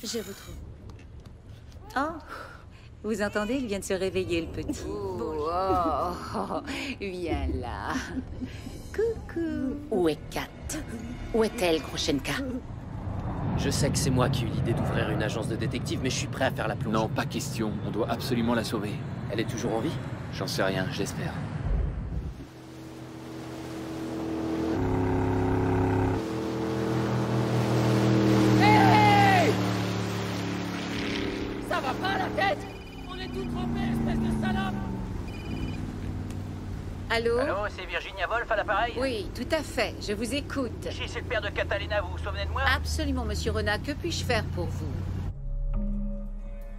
Je vous trouve. Oh, vous entendez, il vient de se réveiller, le petit. Viens là. Coucou. Où est Kat? Où est-elle, Groshenka? Je sais que c'est moi qui ai eu l'idée d'ouvrir une agence de détective, mais je suis prêt à faire la plonge. Non, pas question. On doit absolument la sauver. Elle est toujours en vie? J'en sais rien, je l'espère. Hey! Ça va pas la tête? On est tout trempés, espèce de salope! Allô? Allô, c'est Virginia Woolf à l'appareil? Oui, tout à fait. Je vous écoute. Ici, c'est le père de Catalina, vous vous souvenez de moi? Absolument, monsieur Renat. Que puis-je faire pour vous?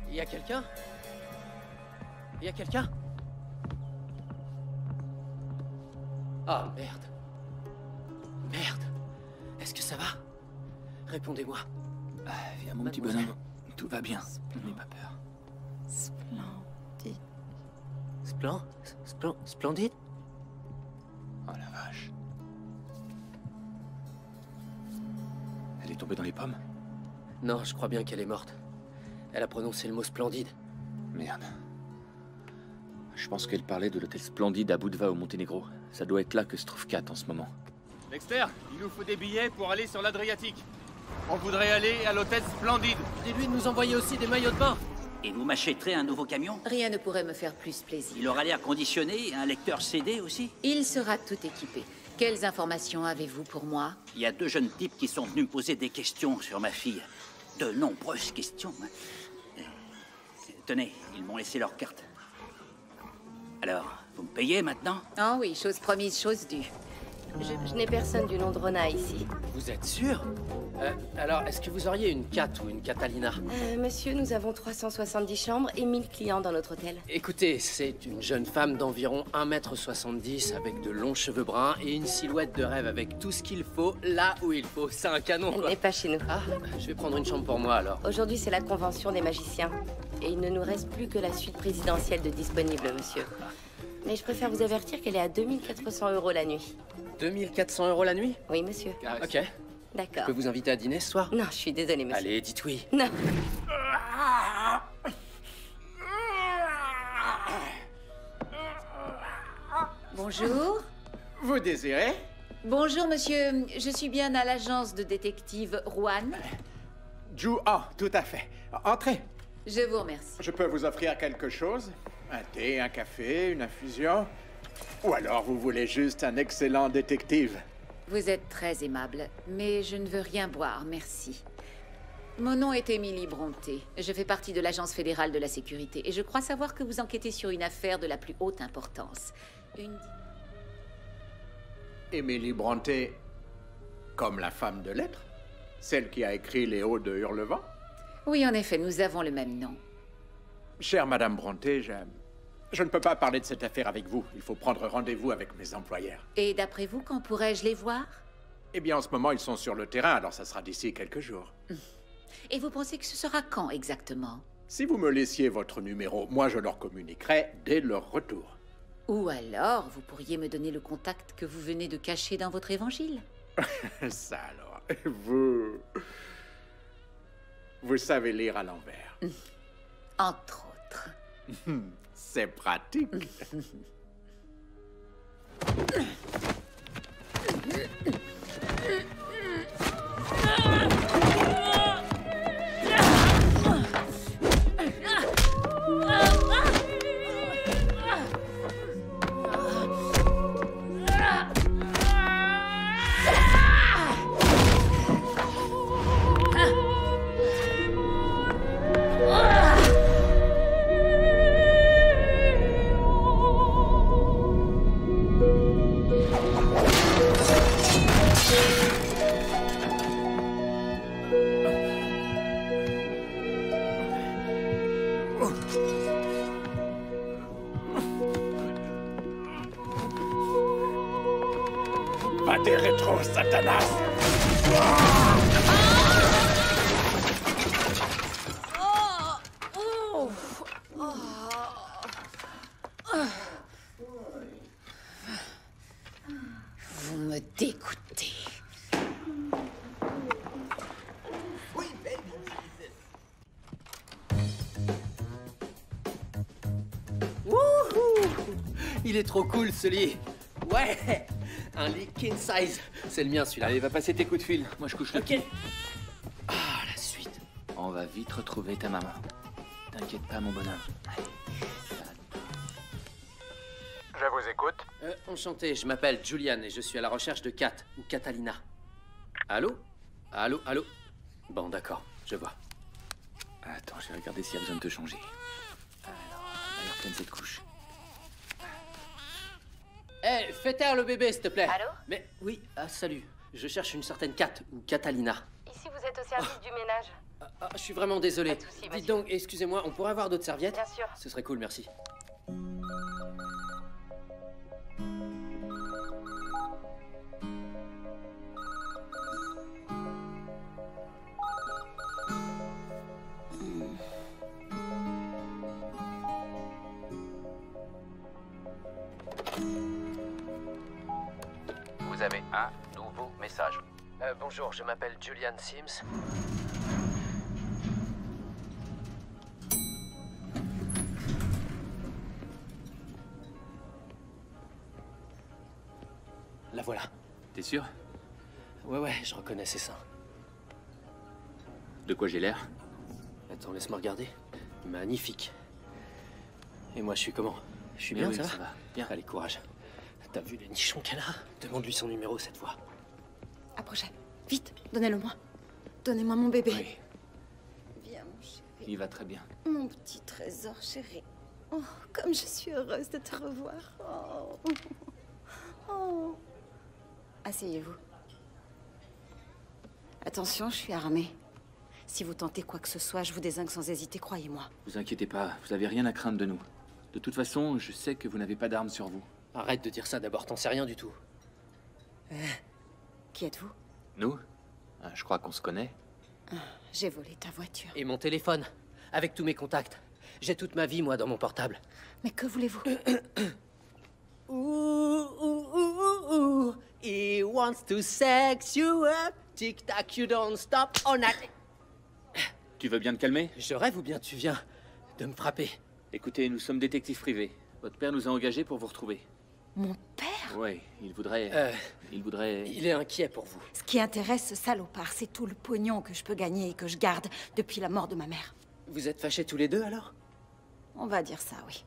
Il y a quelqu'un? Il y a quelqu'un? Ah, merde. Merde. Est-ce que ça va? Répondez-moi. Viens, mon petit bonhomme. Tout va bien. N'aie pas peur. Splendide. Splendide? Oh la vache. Elle est tombée dans les pommes? Non, je crois bien qu'elle est morte. Elle a prononcé le mot splendide. Merde. Je pense qu'elle parlait de l'hôtel Splendide à Budva au Monténégro. Ça doit être là que se trouve Kat en ce moment. Dexter, il nous faut des billets pour aller sur l'Adriatique. On voudrait aller à l'hôtel Splendide. Dis-lui de nous envoyer aussi des maillots de bain. Et vous m'achèterez un nouveau camion? Rien ne pourrait me faire plus plaisir. Il aura l'air conditionné, un lecteur CD aussi? Il sera tout équipé. Quelles informations avez-vous pour moi? Il y a 2 jeunes types qui sont venus me poser des questions sur ma fille. De nombreuses questions. Tenez, ils m'ont laissé leur carte. Alors, vous me payez maintenant? Ah oui, chose promise, chose due. Je n'ai personne du nom de Rona ici. Vous êtes sûr? Alors, est-ce que vous auriez une Kat ou une Catalina? Monsieur, nous avons 370 chambres et 1000 clients dans notre hôtel. Écoutez, c'est une jeune femme d'environ 1,70 m avec de longs cheveux bruns et une silhouette de rêve avec tout ce qu'il faut là où il faut. C'est un canon, quoi. Elle n'est pas chez nous. Ah, je vais prendre une chambre pour moi alors. Aujourd'hui, c'est la convention des magiciens. Et il ne nous reste plus que la suite présidentielle de disponible, monsieur. Mais je préfère vous avertir qu'elle est à 2400 € la nuit. 2400 € la nuit? Oui, monsieur. Ok. D'accord. Je peux vous inviter à dîner ce soir? Non, je suis désolée, monsieur. Allez, dites oui. Non. Bonjour. Vous désirez? Bonjour, monsieur. Je suis bien à l'agence de détective Juan. Tout à fait. Entrez. Je vous remercie. Je peux vous offrir quelque chose? Un thé, un café, une infusion? Ou alors vous voulez juste un excellent détective? Vous êtes très aimable, mais je ne veux rien boire, merci. Mon nom est Émilie Bronté. Je fais partie de l'Agence fédérale de la sécurité et je crois savoir que vous enquêtez sur une affaire de la plus haute importance. Émilie Bronté, comme la femme de lettres? Celle qui a écrit les Hauts de Hurlevent? Oui, en effet, nous avons le même nom. Chère Madame Bronté, je ne peux pas parler de cette affaire avec vous. Il faut prendre rendez-vous avec mes employeurs. Et d'après vous, quand pourrais-je les voir? Eh bien, en ce moment, ils sont sur le terrain, alors ça sera d'ici quelques jours. Et vous pensez que ce sera quand exactement? Si vous me laissiez votre numéro, moi je leur communiquerai dès leur retour. Ou alors, vous pourriez me donner le contact que vous venez de cacher dans votre évangile? Ça alors, vous savez lire à l'envers. Entre autres. C'est pratique. Va des rétro, Satanas! Vous me dégoûtez. Il est trop cool, ce lit. Ouais, un lit king size. C'est le mien, celui-là. Allez, va passer tes coups de fil. Moi, je couche le Ok. Ah, la suite. On va vite retrouver ta maman. T'inquiète pas, mon bonhomme. Je vous écoute. Enchanté, je m'appelle Julian et je suis à la recherche de Kat, ou Catalina. Allô? Allô? Bon, d'accord, je vois. Attends, je vais regarder s'il y a besoin de te changer. Alors, on a l'air pleine cette couche. Eh, fais taire le bébé, s'il te plaît. Allô? Mais oui, salut. Je cherche une certaine Kat, ou Catalina. Ici, vous êtes au service du ménage. Je suis vraiment désolé. Pas de souci, Dites donc, excusez-moi, on pourrait avoir d'autres serviettes? Bien sûr. Ce serait cool, merci. Vous avez un nouveau message. Bonjour, je m'appelle Julian Sims. La voilà. T'es sûr? Ouais, je reconnais ces seins. De quoi j'ai l'air? Attends, laisse-moi regarder. Magnifique. Et moi, je suis comment? Je suis Mais bien, oui, ça ça va? va. Bien. Allez, courage. T'as vu les nichons qu'elle a? Demande-lui son numéro cette fois. Approchez. Vite, donnez-le-moi. Donnez-moi mon bébé. Oui. Viens, mon chéri. Il va très bien. Mon petit trésor, chéri. Oh, comme je suis heureuse de te revoir. Oh. Oh. Asseyez-vous. Attention, je suis armée. Si vous tentez quoi que ce soit, je vous désingue sans hésiter, croyez-moi. Vous inquiétez pas, vous avez rien à craindre de nous. De toute façon, je sais que vous n'avez pas d'armes sur vous. Arrête de dire ça d'abord, t'en sais rien du tout. Qui êtes-vous? Nous? Je crois qu'on se connaît. J'ai volé ta voiture. Et mon téléphone, avec tous mes contacts. J'ai toute ma vie, moi, dans mon portable. Mais que voulez-vous? Ooh, he wants to sex you up. Tic-tac, you don't stop all night. Tu veux bien te calmer? Je rêve ou bien tu viens de me frapper? Écoutez, nous sommes détectives privés. Votre père nous a engagés pour vous retrouver. Mon père? Oui, il voudrait... Il est inquiet pour vous. Ce qui intéresse ce salopard, c'est tout le pognon que je peux gagner et que je garde depuis la mort de ma mère. Vous êtes fâchés tous les deux, alors? On va dire ça, oui.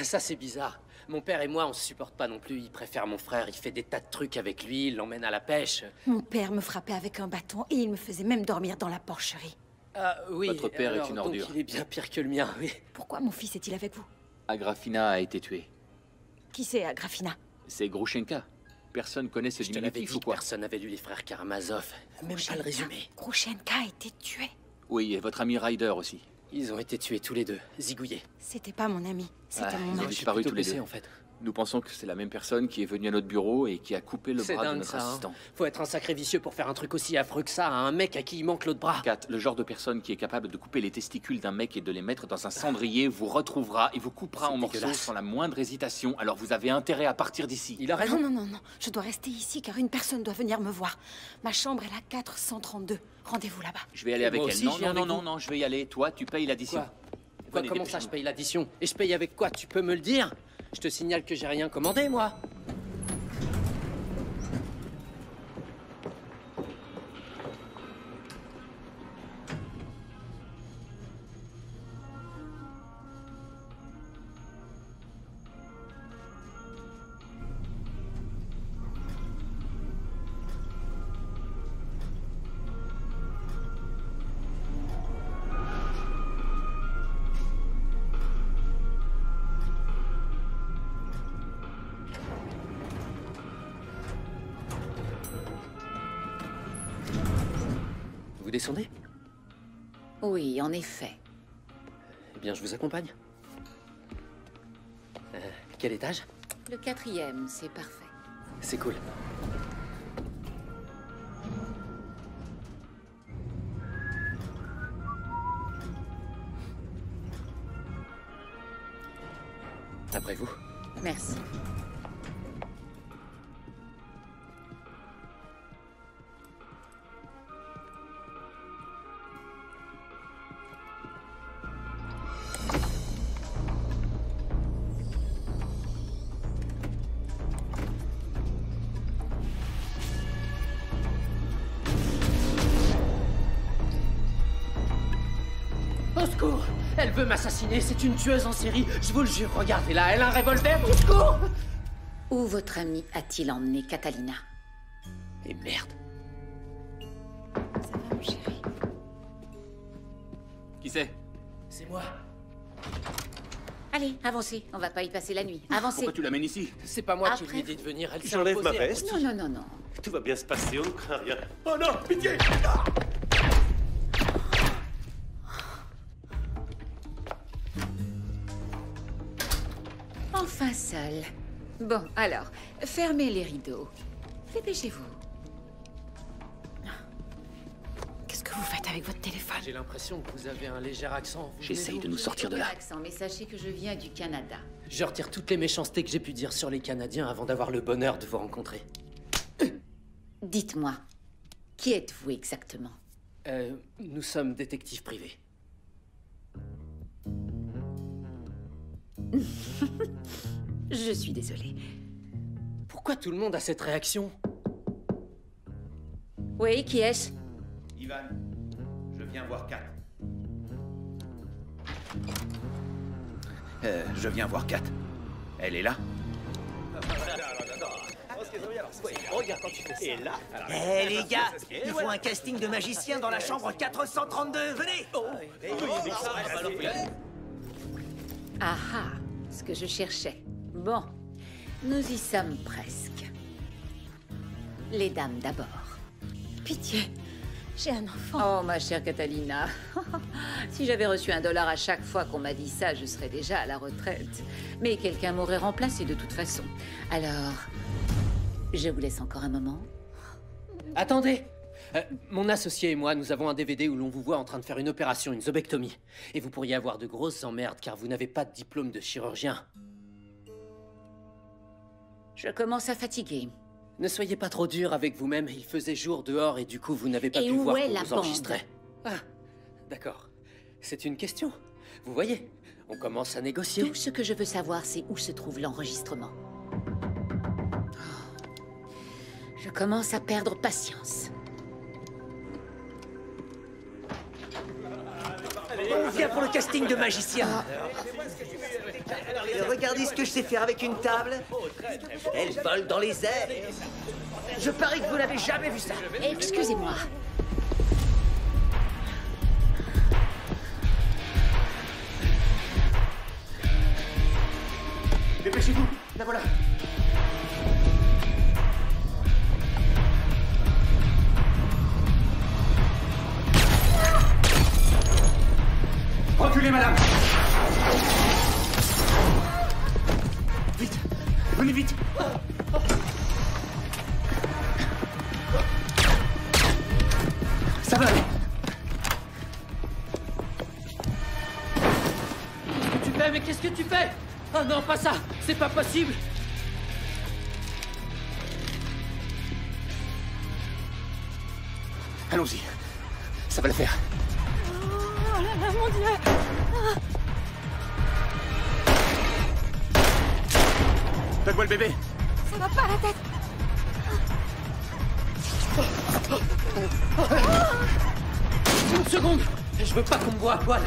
Ça, c'est bizarre. Mon père et moi, on se supporte pas non plus. Il préfère mon frère, il fait des tas de trucs avec lui, il l'emmène à la pêche. Mon père me frappait avec un bâton et il me faisait même dormir dans la porcherie. Ah oui, Votre père alors, est une ordure. Donc il est bien pire que le mien, oui. Pourquoi mon fils est-il avec vous? Agrafina a été tuée. Qui c'est, Agrafina? C'est Grushenka. Personne connaît ce Je te l'avais diminutif dit, ou quoi? personne n'avait lu les frères Karamazov. Même pas le résumé. Grushenka a été tué. Oui, et votre ami Ryder aussi. Ils ont été tués tous les deux, zigouillés. C'était pas mon ami, c'était mon Ils ont mari. disparu tous les blessé, deux. en fait. Nous pensons que c'est la même personne qui est venue à notre bureau et qui a coupé le C'est bras de dingue, notre ça, hein. assistant. Faut être un sacré vicieux pour faire un truc aussi affreux que ça à un mec à qui il manque l'autre bras. Kat, le genre de personne qui est capable de couper les testicules d'un mec et de les mettre dans un cendrier vous retrouvera et vous coupera C'est en morceaux dégueulasse. sans la moindre hésitation. Alors vous avez intérêt à partir d'ici. Il a raison. Non, je dois rester ici car une personne doit venir me voir. Ma chambre est la 432. Rendez-vous là-bas. Je vais aller Et avec moi elle. aussi, je viens avec vous. Non, je vais y aller. Toi, tu payes l'addition. Quoi, Venez, comment ça, je dépêchez-vous. paye l'addition? Et je paye avec quoi? Tu peux me le dire? Je te signale que j'ai rien commandé, moi. Vous descendez? Oui, en effet. Eh bien, je vous accompagne. Quel étage? Le 4e, c'est parfait. C'est cool. Après vous. Merci. Au secours! Elle veut m'assassiner, c'est une tueuse en série. Je vous le jure, regardez-la, elle a un revolver, au secours! Où votre ami a-t-il emmené Catalina? Et merde. Ça va, mon chéri? Qui c'est? C'est moi. Allez, avancez, on va pas y passer la nuit. Avancez. Pourquoi tu l'amènes ici? C'est pas moi qui Après- lui ai dit de venir, elle s'est J'enlève ma imposée. veste. Non, non, non, non. Tout va bien se passer, on ne craint rien. Oh non, pitié! Enfin seul. Bon, alors, fermez les rideaux. Dépêchez-vous. Qu'est-ce que vous faites avec votre téléphone? J'ai l'impression que vous avez un léger accent. Vous J'essaye venez de nous sortir de là. Accent, mais sachez que je viens du Canada. d'où? Je retire toutes les méchancetés que j'ai pu dire sur les Canadiens avant d'avoir le bonheur de vous rencontrer. Dites-moi, qui êtes-vous exactement? Nous sommes détectives privés. Je suis désolée. Pourquoi tout le monde a cette réaction? Oui, qui est-ce? Ivan, je viens voir Kat. Je viens voir Kat. Elle est là? Regarde quand tu fais ça. Et là, Eh les gars, il faut un casting de magicien dans la chambre 432, venez! Ah ah, ce que je cherchais. Bon, nous y sommes presque. Les dames d'abord. Pitié, j'ai un enfant. Oh, ma chère Catalina. Si j'avais reçu $1 à chaque fois qu'on m'a dit ça, je serais déjà à la retraite. Mais quelqu'un m'aurait remplacé de toute façon. Alors, je vous laisse encore un moment. Attendez! Mon associé et moi, nous avons un DVD où l'on vous voit en train de faire une opération, une zobectomie. Et vous pourriez avoir de grosses emmerdes car vous n'avez pas de diplôme de chirurgien. Je commence à fatiguer. Ne soyez pas trop dur avec vous-même, il faisait jour dehors et du coup vous n'avez pas Et pu où voir est qu'on la vous bande? enregistrait. Ah, d'accord. C'est une question. Vous voyez, on commence à négocier. Tout ce que je veux savoir, c'est où se trouve l'enregistrement. Oh. Je commence à perdre patience. On vient pour le casting de magicien. Et regardez ce que je sais faire avec une table. Elle vole dans les airs. Je parie que vous n'avez jamais vu ça. Excusez-moi. Dépêchez-vous, la voilà. Reculez, madame. Vite, venez vite. Ça va aller. Tu fais, mais qu'est-ce que tu fais? Oh non, pas ça! C'est pas possible! Allons-y, ça va le faire. Oh là là, mon Dieu! Ah. Donne-moi le bébé. Ça va pas la tête! Une seconde! Je veux pas qu'on me voie à poil!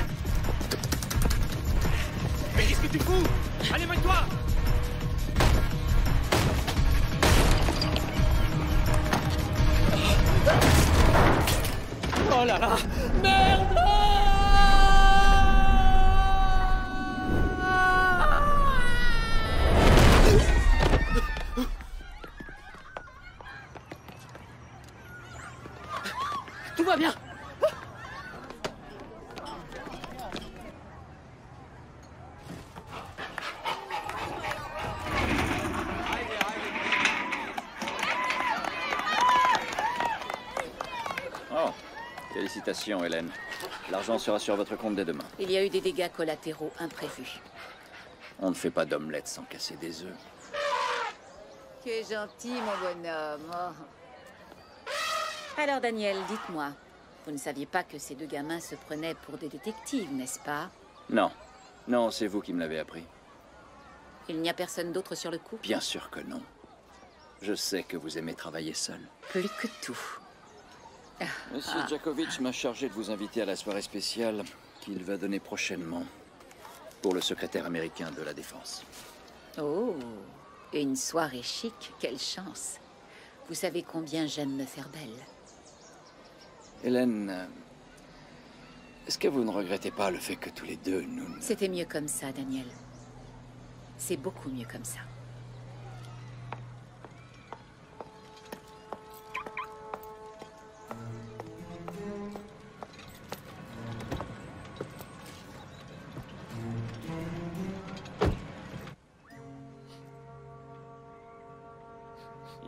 Mais qu'est-ce que tu fous? Allez, mets-toi! Oh là là! Merde! Tout va bien! Oh, félicitations, Hélène. L'argent sera sur votre compte dès demain. Il y a eu des dégâts collatéraux imprévus. On ne fait pas d'omelette sans casser des œufs. Tu es gentil, mon bonhomme. Oh. Alors, Daniel, dites-moi, vous ne saviez pas que ces deux gamins se prenaient pour des détectives, n'est-ce pas? Non. Non, c'est vous qui me l'avez appris. Il n'y a personne d'autre sur le coup? Bien sûr que non. Je sais que vous aimez travailler seul. Plus que tout. Monsieur Djakovic m'a chargé de vous inviter à la soirée spéciale qu'il va donner prochainement pour le secrétaire américain de la Défense. Oh, une soirée chic, quelle chance. Vous savez combien j'aime me faire belle. Hélène, est-ce que vous ne regrettez pas le fait que tous les deux, nous... C'était mieux comme ça, Daniel. C'est beaucoup mieux comme ça.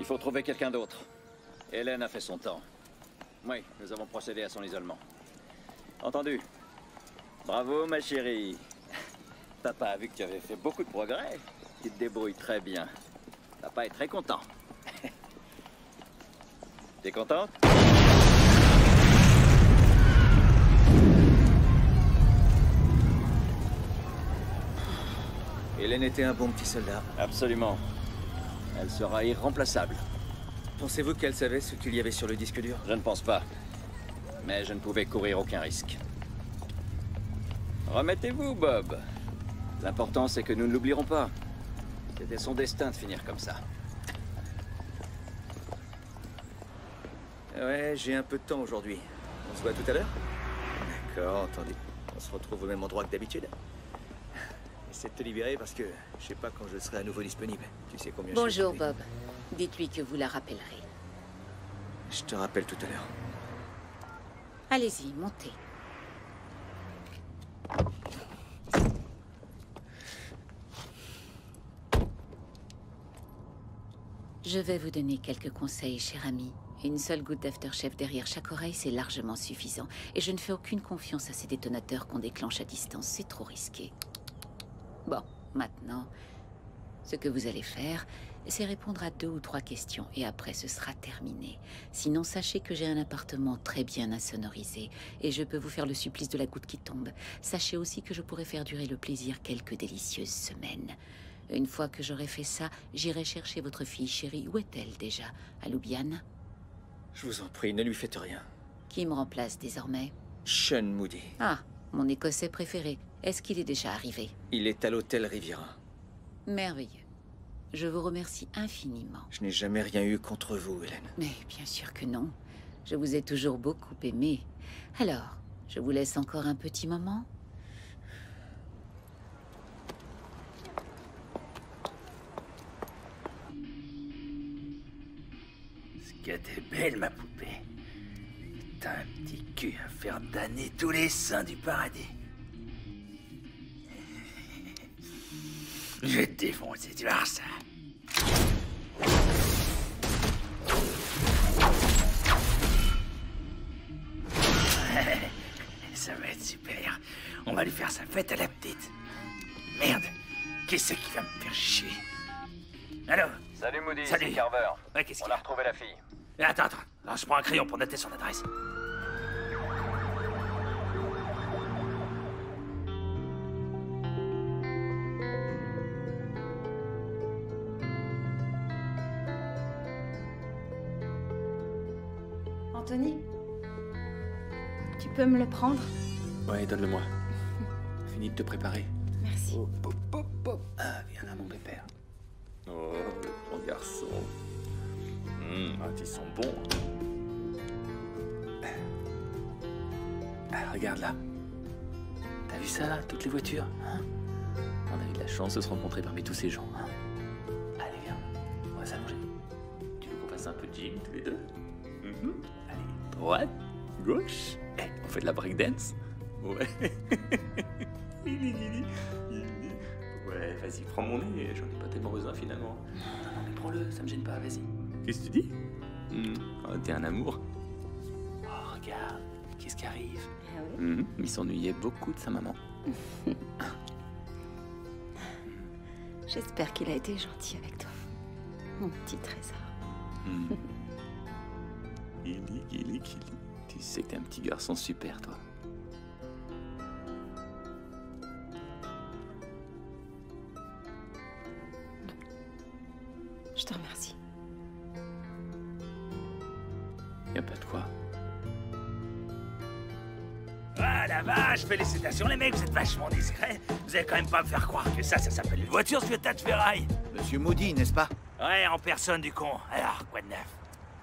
Il faut trouver quelqu'un d'autre. Hélène a fait son temps. Oui, nous avons procédé à son isolement. Entendu. Bravo, ma chérie. Papa a vu que tu avais fait beaucoup de progrès. Tu te débrouilles très bien. Papa est très content. T'es contente? Hélène était un bon petit soldat. Absolument. Elle sera irremplaçable. Pensez-vous qu'elle savait ce qu'il y avait sur le disque dur? Je ne pense pas. Mais je ne pouvais courir aucun risque. Remettez-vous, Bob. L'important, c'est que nous ne l'oublierons pas. C'était son destin de finir comme ça. Ouais, j'ai un peu de temps aujourd'hui. On se voit tout à l'heure? D'accord, attendez. On se retrouve au même endroit que d'habitude. Essaie de te libérer parce que je sais pas quand je serai à nouveau disponible. Tu sais combien Bonjour, je suis occupé. Bob. Dites-lui que vous la rappellerez. Je te rappelle tout à l'heure. Allez-y, montez. Je vais vous donner quelques conseils, cher ami. Une seule goutte d'aftershave derrière chaque oreille, c'est largement suffisant. Et je ne fais aucune confiance à ces détonateurs qu'on déclenche à distance. C'est trop risqué. Bon, maintenant, ce que vous allez faire, c'est répondre à 2 ou 3 questions. Et après, ce sera terminé. Sinon, sachez que j'ai un appartement très bien insonorisé. Et je peux vous faire le supplice de la goutte qui tombe. Sachez aussi que je pourrais faire durer le plaisir quelques délicieuses semaines. Une fois que j'aurai fait ça, j'irai chercher votre fille chérie. Où est-elle déjà? À Ljubljana? Je vous en prie, ne lui faites rien. Qui me remplace désormais? Sean Moody. Ah, mon Écossais préféré. Est-ce qu'il est déjà arrivé? Il est à l'hôtel Riviera. Merveilleux. Je vous remercie infiniment. Je n'ai jamais rien eu contre vous, Hélène. Mais bien sûr que non. Je vous ai toujours beaucoup aimé. Alors, je vous laisse encore un petit moment. T'es belle, ma poupée. T'as un petit cul à faire damner tous les saints du paradis. Je vais te défoncer, tu vas voir ça. Ça va être super. On va lui faire sa fête à la petite. Merde, qui c'est qui va me faire chier? Allô? Salut Moody, Salut. c'est Carver. Ouais, qu'est-ce On qu'il y a a? retrouvé la fille. Attends. Alors, je prends un crayon pour noter son adresse. Anthony, tu peux me le prendre? Ouais, donne-le-moi. Fini de te préparer. Merci. Ah, viens là, mon pépère. Oh, le grand garçon. Ils sont bons. Ah, regarde là. T'as vu ça là, toutes les voitures, hein? On a eu de la chance de se rencontrer parmi tous ces gens, hein? Allez, viens, on va s'allonger. Tu veux qu'on fasse un peu de gym tous les deux? Allez, droite, gauche. On fait de la breakdance? Ouais. Ouais, vas-y, prends mon nez, j'en ai pas tellement besoin finalement. Non, mais prends-le, ça me gêne pas, vas-y. Qu'est-ce que tu dis? Oh, t'es un amour. Oh, regarde, qu'est-ce qui arrive? Ah oui? Il s'ennuyait beaucoup de sa maman. J'espère qu'il a été gentil avec toi. Mon petit trésor. Gilly. Tu sais que t'es un petit garçon super, toi. Je te remercie. Y a pas de quoi. Ah, la vache, félicitations les mecs, vous êtes vachement discrets. Vous allez quand même pas me faire croire que ça s'appelle une voiture, ce vieux tas de ferraille. Monsieur Moody, n'est-ce pas? Ouais, en personne du con. Alors, quoi de neuf?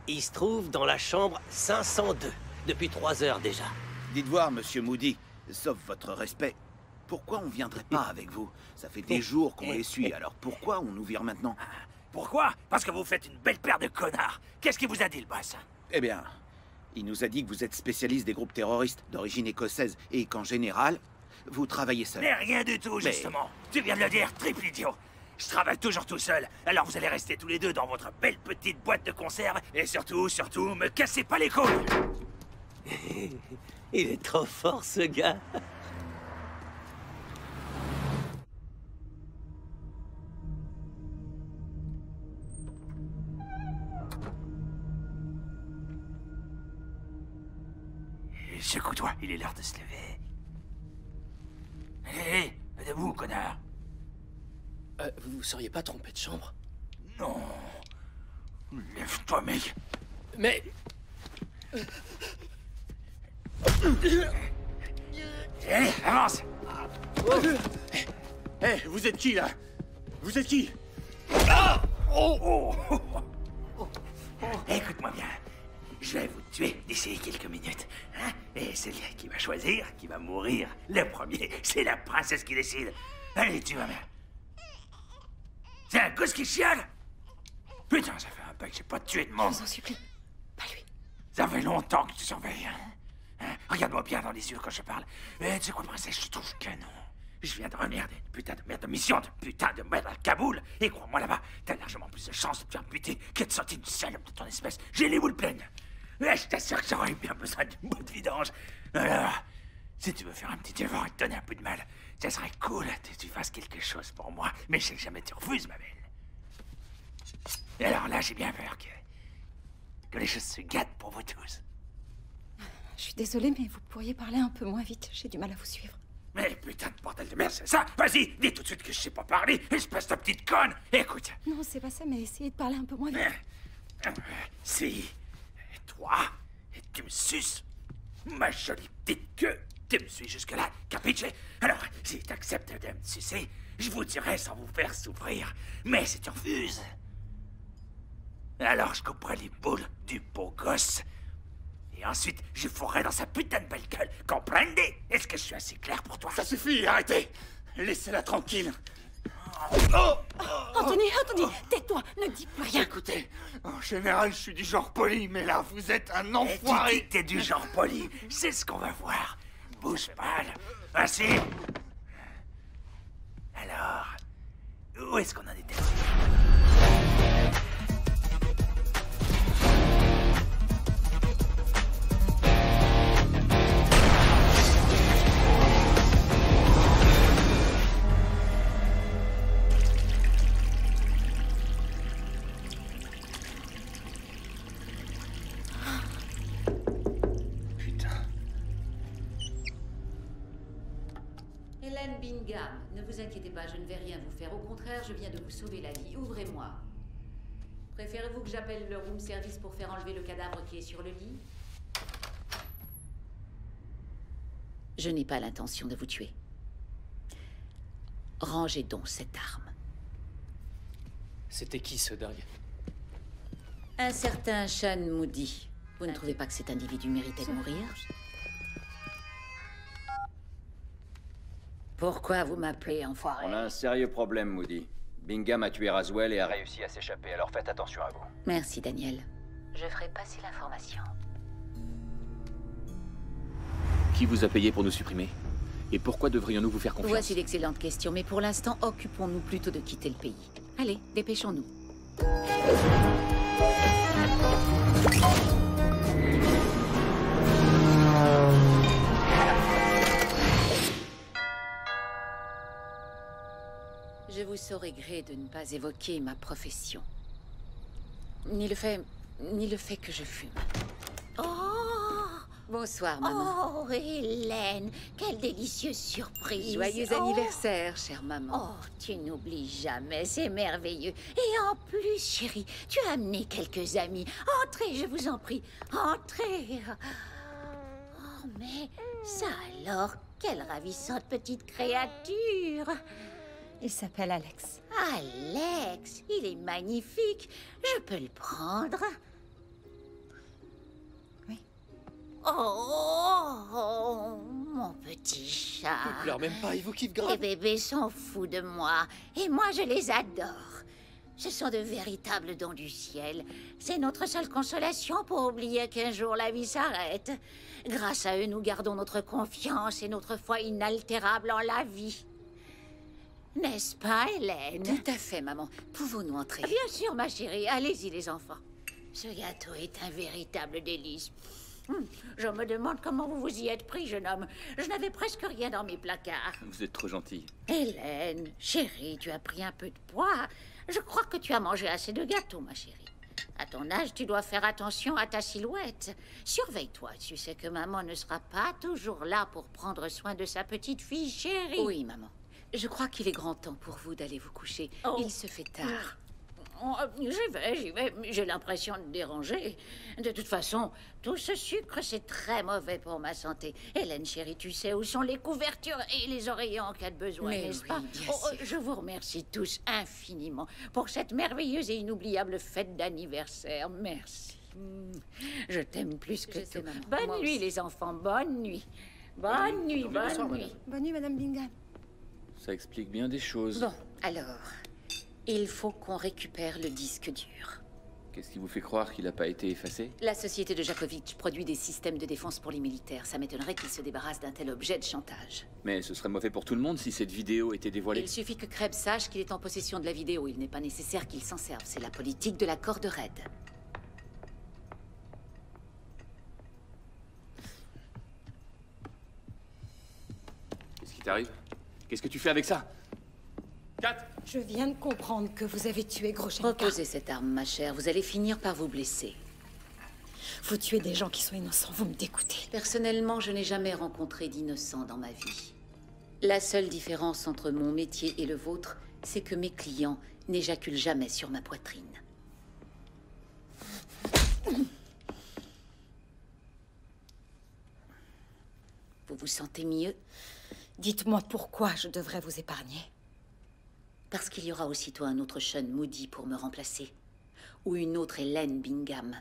Il se trouve dans la chambre 502, depuis 3 heures déjà. Dites voir, monsieur Moody, sauf votre respect, pourquoi on viendrait pas avec vous? Ça fait des jours qu'on les suit, alors pourquoi on nous vire maintenant? Pourquoi? Parce que vous faites une belle paire de connards. Qu'est-ce qu'il vous a dit, le boss? Eh bien, il nous a dit que vous êtes spécialiste des groupes terroristes d'origine écossaise et qu'en général, vous travaillez seul. Mais rien du tout, justement. Tu viens de le dire, triple idiot. Je travaille toujours tout seul, alors vous allez rester tous les deux dans votre belle petite boîte de conserve, et surtout, me cassez pas les couilles. Il est trop fort, ce gars. Secoue-toi, il est l'heure de se lever. Hé, debout, connard. Vous seriez pas trompé de chambre? Non. Lève-toi, mec. Mais... Allez, avance. Hé, vous êtes qui, là? Vous êtes qui? Écoute-moi bien. Je vais vous tuer d'ici quelques minutes. Hein? Et celui qui va choisir, qui va mourir, le premier, c'est la princesse qui décide. Allez, tu vas bien. C'est un gosse qui chiale? Putain, ça fait un peu que j'ai pas tué de monde. Je vous en supplie, pas lui. Ça fait longtemps que tu surveilles. Hein? Regarde-moi bien dans les yeux quand je parle. Et tu sais quoi, princesse, je trouve canon. Je viens de revenir d'une putain de merde de mission, de putain de merde à Kaboul. Et crois-moi là-bas, t'as largement plus de chances de te faire buter que de sortir une salope de ton espèce. J'ai les boules pleines. Ouais, je t'assure que j'aurais bien besoin d'une bout de vidange. Alors, si tu veux faire un petit effort et te donner un peu de mal, ça serait cool que tu fasses quelque chose pour moi. Mais je sais que jamais tu refuses, ma belle. Et alors là, j'ai bien peur que les choses se gâtent pour vous tous. Je suis désolée, mais vous pourriez parler un peu moins vite. J'ai du mal à vous suivre. Mais putain de bordel de merde, c'est ça? Vas-y, dis tout de suite que je sais pas parler, espèce de petite conne. Écoute. Non, c'est pas ça, mais essayez de parler un peu moins vite. Si toi, tu me suces, ma jolie petite queue, tu me suis jusque-là, capiche? Alors, si t'acceptes de me sucer, je vous dirai sans vous faire souffrir. Mais si tu refuses, alors je couperai les boules du beau gosse. Et ensuite, je fourrerai dans sa putain de belle gueule. Comprendez? Est-ce que je suis assez clair pour toi? Ça suffit, arrêtez! Laissez-la tranquille. Anthony, tais-toi, ne dis plus rien. Écoutez, en général, je suis du genre poli, mais là, vous êtes un enfoiré. Tu dis que t'es du genre poli. C'est ce qu'on va voir. Bouge pas, là. Ainsi. Alors, où est-ce qu'on en était? Hélène Bingham, ne vous inquiétez pas, je ne vais rien vous faire. Au contraire, je viens de vous sauver la vie. Ouvrez-moi. Préférez-vous que j'appelle le room service pour faire enlever le cadavre qui est sur le lit? Je n'ai pas l'intention de vous tuer. Rangez donc cette arme. C'était qui, ce dingue? Un certain Sean Moody. Vous ne trouvez pas que cet individu méritait de mourir? Pourquoi vous m'appelez enfoiré? On a un sérieux problème, Moody. Bingham a tué Raswell et a réussi à s'échapper, alors faites attention à vous. Merci, Daniel. Je ferai passer l'information. Qui vous a payé pour nous supprimer? Et pourquoi devrions-nous vous faire confiance? Voici d'excellentes questions, mais pour l'instant, occupons-nous plutôt de quitter le pays. Allez, dépêchons-nous. Je vous saurai gré de ne pas évoquer ma profession. Ni le fait que je fume. Oh! Bonsoir, maman. Oh, Hélène, quelle délicieuse surprise. Joyeux anniversaire, chère maman. Oh, tu n'oublies jamais, c'est merveilleux. Et en plus, chérie, tu as amené quelques amis. Entrez, je vous en prie. Entrez. Oh, mais Ça alors, quelle ravissante petite créature! Il s'appelle Alex. Alex, il est magnifique. Je peux le prendre? Oui. Oh, mon petit chat. Il pleure même pas, il vous kiffe grave. Les bébés sont fous de moi, et moi je les adore. Ce sont de véritables dons du ciel. C'est notre seule consolation pour oublier qu'un jour la vie s'arrête. Grâce à eux, nous gardons notre confiance et notre foi inaltérable en la vie. N'est-ce pas, Hélène? Tout à fait, maman. Pouvons-nous entrer? Bien sûr, ma chérie. Allez-y, les enfants. Ce gâteau est un véritable délice. Je me demande comment vous vous y êtes pris, jeune homme. Je n'avais presque rien dans mes placards. Vous êtes trop gentille. Hélène, chérie, tu as pris un peu de poids. Je crois que tu as mangé assez de gâteaux, ma chérie. À ton âge, tu dois faire attention à ta silhouette. Surveille-toi. Tu sais que maman ne sera pas toujours là pour prendre soin de sa petite fille chérie. Oui, maman. Je crois qu'il est grand temps pour vous d'aller vous coucher. Oh. Il se fait tard. J'y vais. J'ai l'impression de déranger. De toute façon, tout ce sucre, c'est très mauvais pour ma santé. Hélène, chérie, tu sais où sont les couvertures et les oreillers en cas de besoin, Mais n'est-ce oui, pas? bien sûr. Je vous remercie tous infiniment pour cette merveilleuse et inoubliable fête d'anniversaire. Merci. Je t'aime plus que tout. Bonne nuit, les enfants. Bonne nuit. Bonne nuit, bonne nuit. Bonne nuit, Madame Bingham. Ça explique bien des choses. Bon, alors, il faut qu'on récupère le disque dur. Qu'est-ce qui vous fait croire qu'il n'a pas été effacé? La société de Jakovitch produit des systèmes de défense pour les militaires. Ça m'étonnerait qu'ils se débarrassent d'un tel objet de chantage. Mais ce serait mauvais pour tout le monde si cette vidéo était dévoilée. Il suffit que Krebs sache qu'il est en possession de la vidéo. Il n'est pas nécessaire qu'il s'en serve. C'est la politique de la corde raide. Qu'est-ce qui t'arrive? Qu'est-ce que tu fais avec ça? Kat! Je viens de comprendre que vous avez tué Groshenka. Reposez cette arme, ma chère. Vous allez finir par vous blesser. Vous tuez des gens qui sont innocents, vous me dégoûtez. Personnellement, je n'ai jamais rencontré d'innocents dans ma vie. La seule différence entre mon métier et le vôtre, c'est que mes clients n'éjaculent jamais sur ma poitrine. Vous vous sentez mieux? Dites-moi pourquoi je devrais vous épargner. Parce qu'il y aura aussitôt un autre Sean Moody pour me remplacer. Ou une autre Hélène Bingham.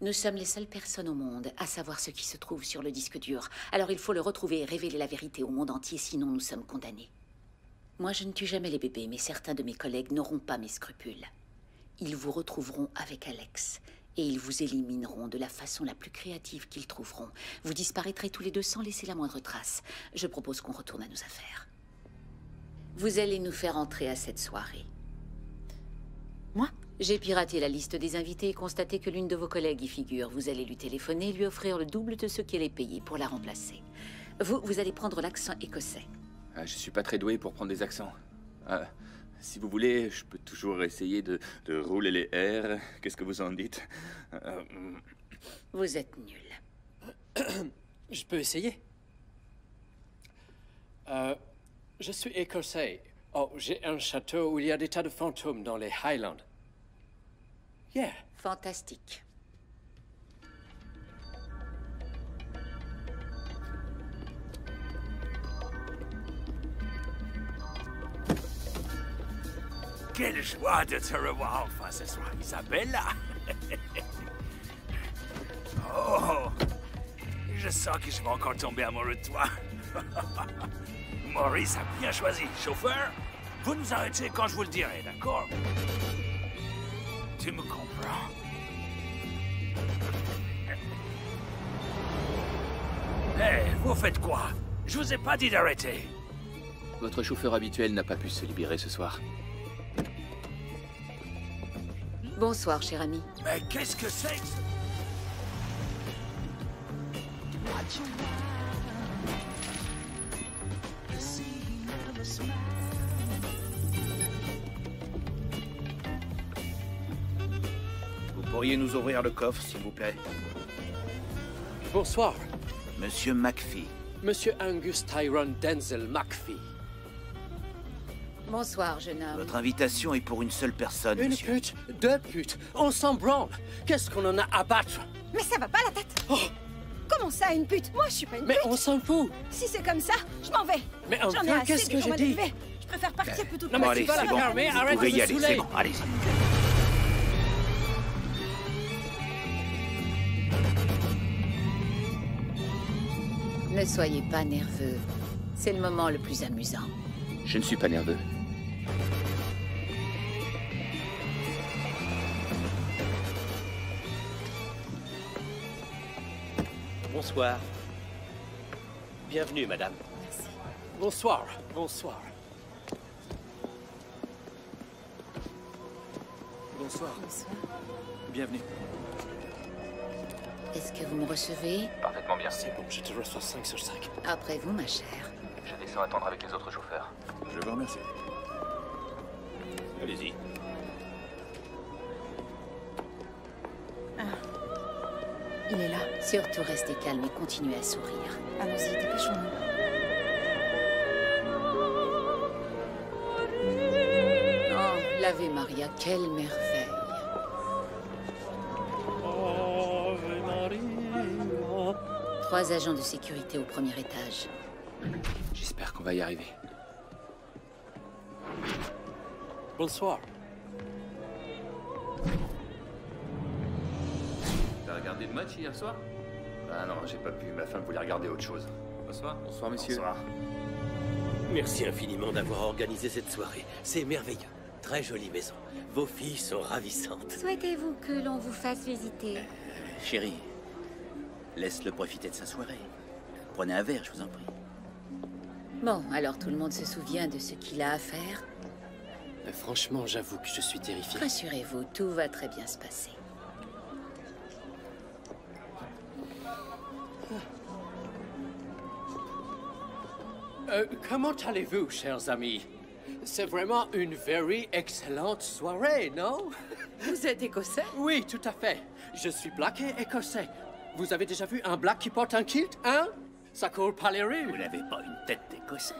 Nous sommes les seules personnes au monde à savoir ce qui se trouve sur le disque dur. Alors il faut le retrouver et révéler la vérité au monde entier, sinon nous sommes condamnés. Moi, je ne tue jamais les bébés, mais certains de mes collègues n'auront pas mes scrupules. Ils vous retrouveront avec Alex. Et ils vous élimineront de la façon la plus créative qu'ils trouveront. Vous disparaîtrez tous les deux sans laisser la moindre trace. Je propose qu'on retourne à nos affaires. Vous allez nous faire entrer à cette soirée. Moi? J'ai piraté la liste des invités et constaté que l'une de vos collègues y figure. Vous allez lui téléphoner et lui offrir le double de ce qu'elle est payée pour la remplacer. Vous allez prendre l'accent écossais. Ah, je suis pas très doué pour prendre des accents. Si vous voulez, je peux toujours essayer de rouler les R. Qu'est-ce que vous en dites? Vous êtes nul. Je peux essayer. Je suis écossais. Oh, j'ai un château où il y a des tas de fantômes dans les Highlands. Yeah. Fantastique. Quelle joie de te revoir enfin ce soir, Isabella. Oh, je sens que je vais encore tomber amoureux de toi. Maurice a bien choisi. Chauffeur, vous nous arrêtez quand je vous le dirai, d'accord? Tu me comprends? Hé, vous faites quoi? Je vous ai pas dit d'arrêter. Votre chauffeur habituel n'a pas pu se libérer ce soir. Bonsoir, cher ami. Mais qu'est-ce que c'est que ça? Vous pourriez nous ouvrir le coffre, s'il vous plaît? Bonsoir. Monsieur McPhee. Monsieur Angus Tyrone Denzel McPhee. Bonsoir, jeune homme. Votre invitation est pour une seule personne, Une monsieur. pute, deux putes, on s'en branle. Qu'est-ce qu'on en a à battre? Mais ça va pas la tête. Oh. Comment Comment ça, une pute? Moi, je suis pas une pute. Mais on s'en fout. Si c'est comme ça, je m'en vais. Mais J'en ai assez qu'est-ce que qu'on j'ai m'a dit? élevé. Je préfère partir plutôt que... Non, mais c'est pas la calmer, arrête de me saouler. C'est bon, allez-y. Ne soyez pas nerveux. C'est le moment le plus amusant. Je ne suis pas nerveux. Bonsoir. Bienvenue, madame. Merci. Bonsoir, bonsoir. Bonsoir. Bonsoir. Bienvenue. Est-ce que vous me recevez? Parfaitement bien. C'est bon, je te reçois 5 sur 5. Après vous, ma chère. Je descends attendre avec les autres chauffeurs. Je vous remercie. Allez-y. Il est là. Surtout restez calme et continuez à sourire. Allons-y, dépêchons-nous. Oh, l'Ave Maria, quelle merveille. Ave Maria. 3 agents de sécurité au premier étage. J'espère qu'on va y arriver. Bonsoir. T'as regardé le match hier soir? Ah non, j'ai pas pu. Ma femme voulait regarder autre chose. Bonsoir. Bonsoir, messieurs. Bonsoir. Merci infiniment d'avoir organisé cette soirée. C'est merveilleux. Très jolie maison. Vos filles sont ravissantes. Souhaitez-vous que l'on vous fasse visiter? Chérie, laisse-le profiter de sa soirée. Prenez un verre, je vous en prie. Bon, alors tout le monde se souvient de ce qu'il a à faire? Franchement, j'avoue que je suis terrifié. Rassurez-vous, tout va très bien se passer. Comment allez-vous, chers amis? C'est vraiment une very excellente soirée, non? Vous êtes écossais? Oui, tout à fait. Je suis black et écossais. Vous avez déjà vu un black qui porte un kilt, hein? Ça court par les rues. Vous n'avez pas une tête d'écossais.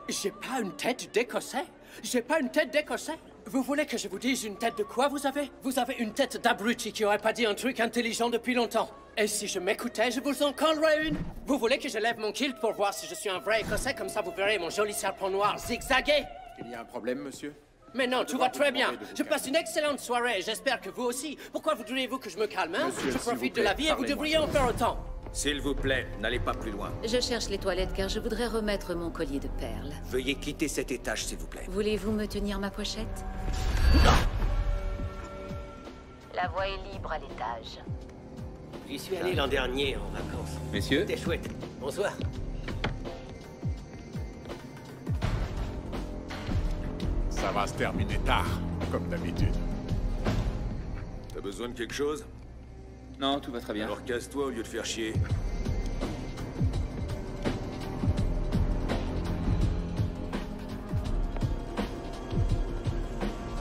J'ai pas une tête d'écossais. J'ai pas une tête d'écossais. Vous voulez que je vous dise une tête de quoi vous avez? Vous avez une tête d'abruti qui aurait pas dit un truc intelligent depuis longtemps. Et si je m'écoutais, je vous en collerais une. Vous voulez que je lève mon kilt pour voir si je suis un vrai écossais? Comme ça, vous verrez mon joli serpent noir zigzaguer. Il y a un problème, monsieur? Mais non, tout va très bien. demander de vous Je passe une excellente soirée et j'espère que vous aussi. Pourquoi voudriez-vous que je me calme, hein? Monsieur, Je s'il vous profite de plaît, la vie et vous parlez-moi. devriez en faire autant. S'il vous plaît, n'allez pas plus loin. Je cherche les toilettes car je voudrais remettre mon collier de perles. Veuillez quitter cet étage, s'il vous plaît. Voulez-vous me tenir ma pochette? La voie est libre à l'étage. J'y suis allé l'an dernier en vacances. Messieurs? C'était chouette. Bonsoir. Ça va se terminer tard, comme d'habitude. T'as besoin de quelque chose? Non, tout va très bien. Alors casse-toi au lieu de faire chier.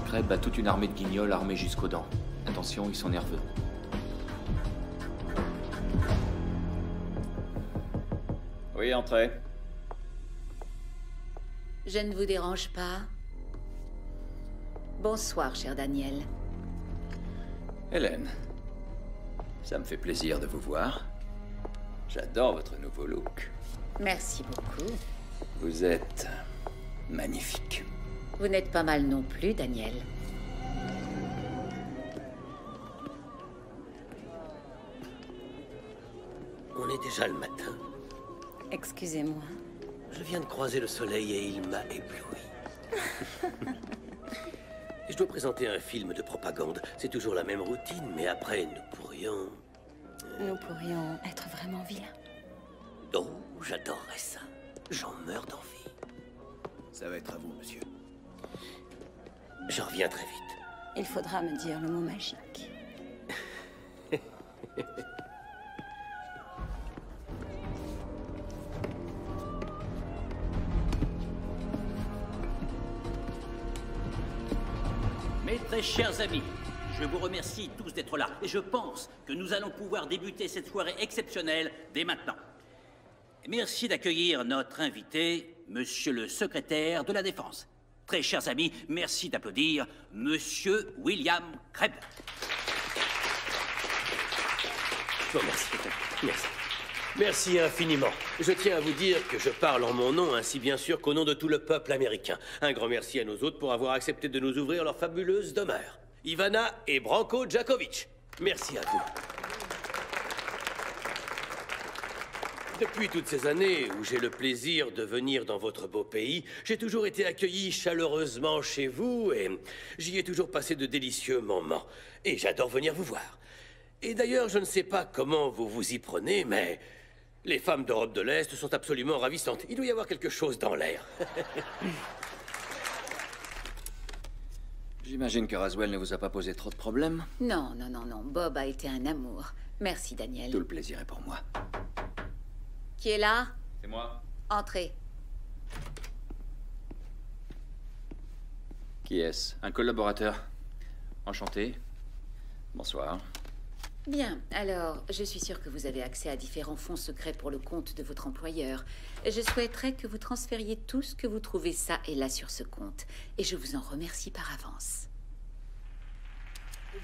Creb a toute une armée de guignols armés jusqu'aux dents. Attention, ils sont nerveux. Oui, entrez. Je ne vous dérange pas? Bonsoir, cher Daniel. Hélène, ça me fait plaisir de vous voir. J'adore votre nouveau look. Merci beaucoup. Vous êtes magnifique. Vous n'êtes pas mal non plus, Daniel. On est déjà le matin. Excusez-moi. Je viens de croiser le soleil et il m'a ébloui. Je dois présenter un film de propagande. C'est toujours la même routine, mais après, nous pourrions être vraiment vilains. Oh, j'adorerais ça. J'en meurs d'envie. Ça va être à vous, monsieur. Je reviens très vite. Il faudra me dire le mot magique. Mes très chers amis, je vous remercie tous d'être là et je pense que nous allons pouvoir débuter cette soirée exceptionnelle dès maintenant. Merci d'accueillir notre invité, Monsieur le secrétaire de la Défense. Très chers amis, merci d'applaudir Monsieur William Creb. Je vous remercie. Merci. Merci infiniment. Je tiens à vous dire que je parle en mon nom, ainsi bien sûr qu'au nom de tout le peuple américain. Un grand merci à nos hôtes pour avoir accepté de nous ouvrir leur fabuleuse demeure. Ivana et Branko Djakovic. Merci à vous. Depuis toutes ces années où j'ai le plaisir de venir dans votre beau pays, j'ai toujours été accueilli chaleureusement chez vous et j'y ai toujours passé de délicieux moments. Et j'adore venir vous voir. Et d'ailleurs, je ne sais pas comment vous vous y prenez, mais les femmes d'Europe de l'Est sont absolument ravissantes. Il doit y avoir quelque chose dans l'air. J'imagine que Raswell ne vous a pas posé trop de problèmes. Non, non, non, non. Bob a été un amour. Merci, Daniel. Tout le plaisir est pour moi. Qui est là? C'est moi. Entrez. Qui est-ce? Un collaborateur. Enchanté. Bonsoir. Bien, alors, je suis sûre que vous avez accès à différents fonds secrets pour le compte de votre employeur. Je souhaiterais que vous transfériez tout ce que vous trouvez ça et là sur ce compte. Et je vous en remercie par avance.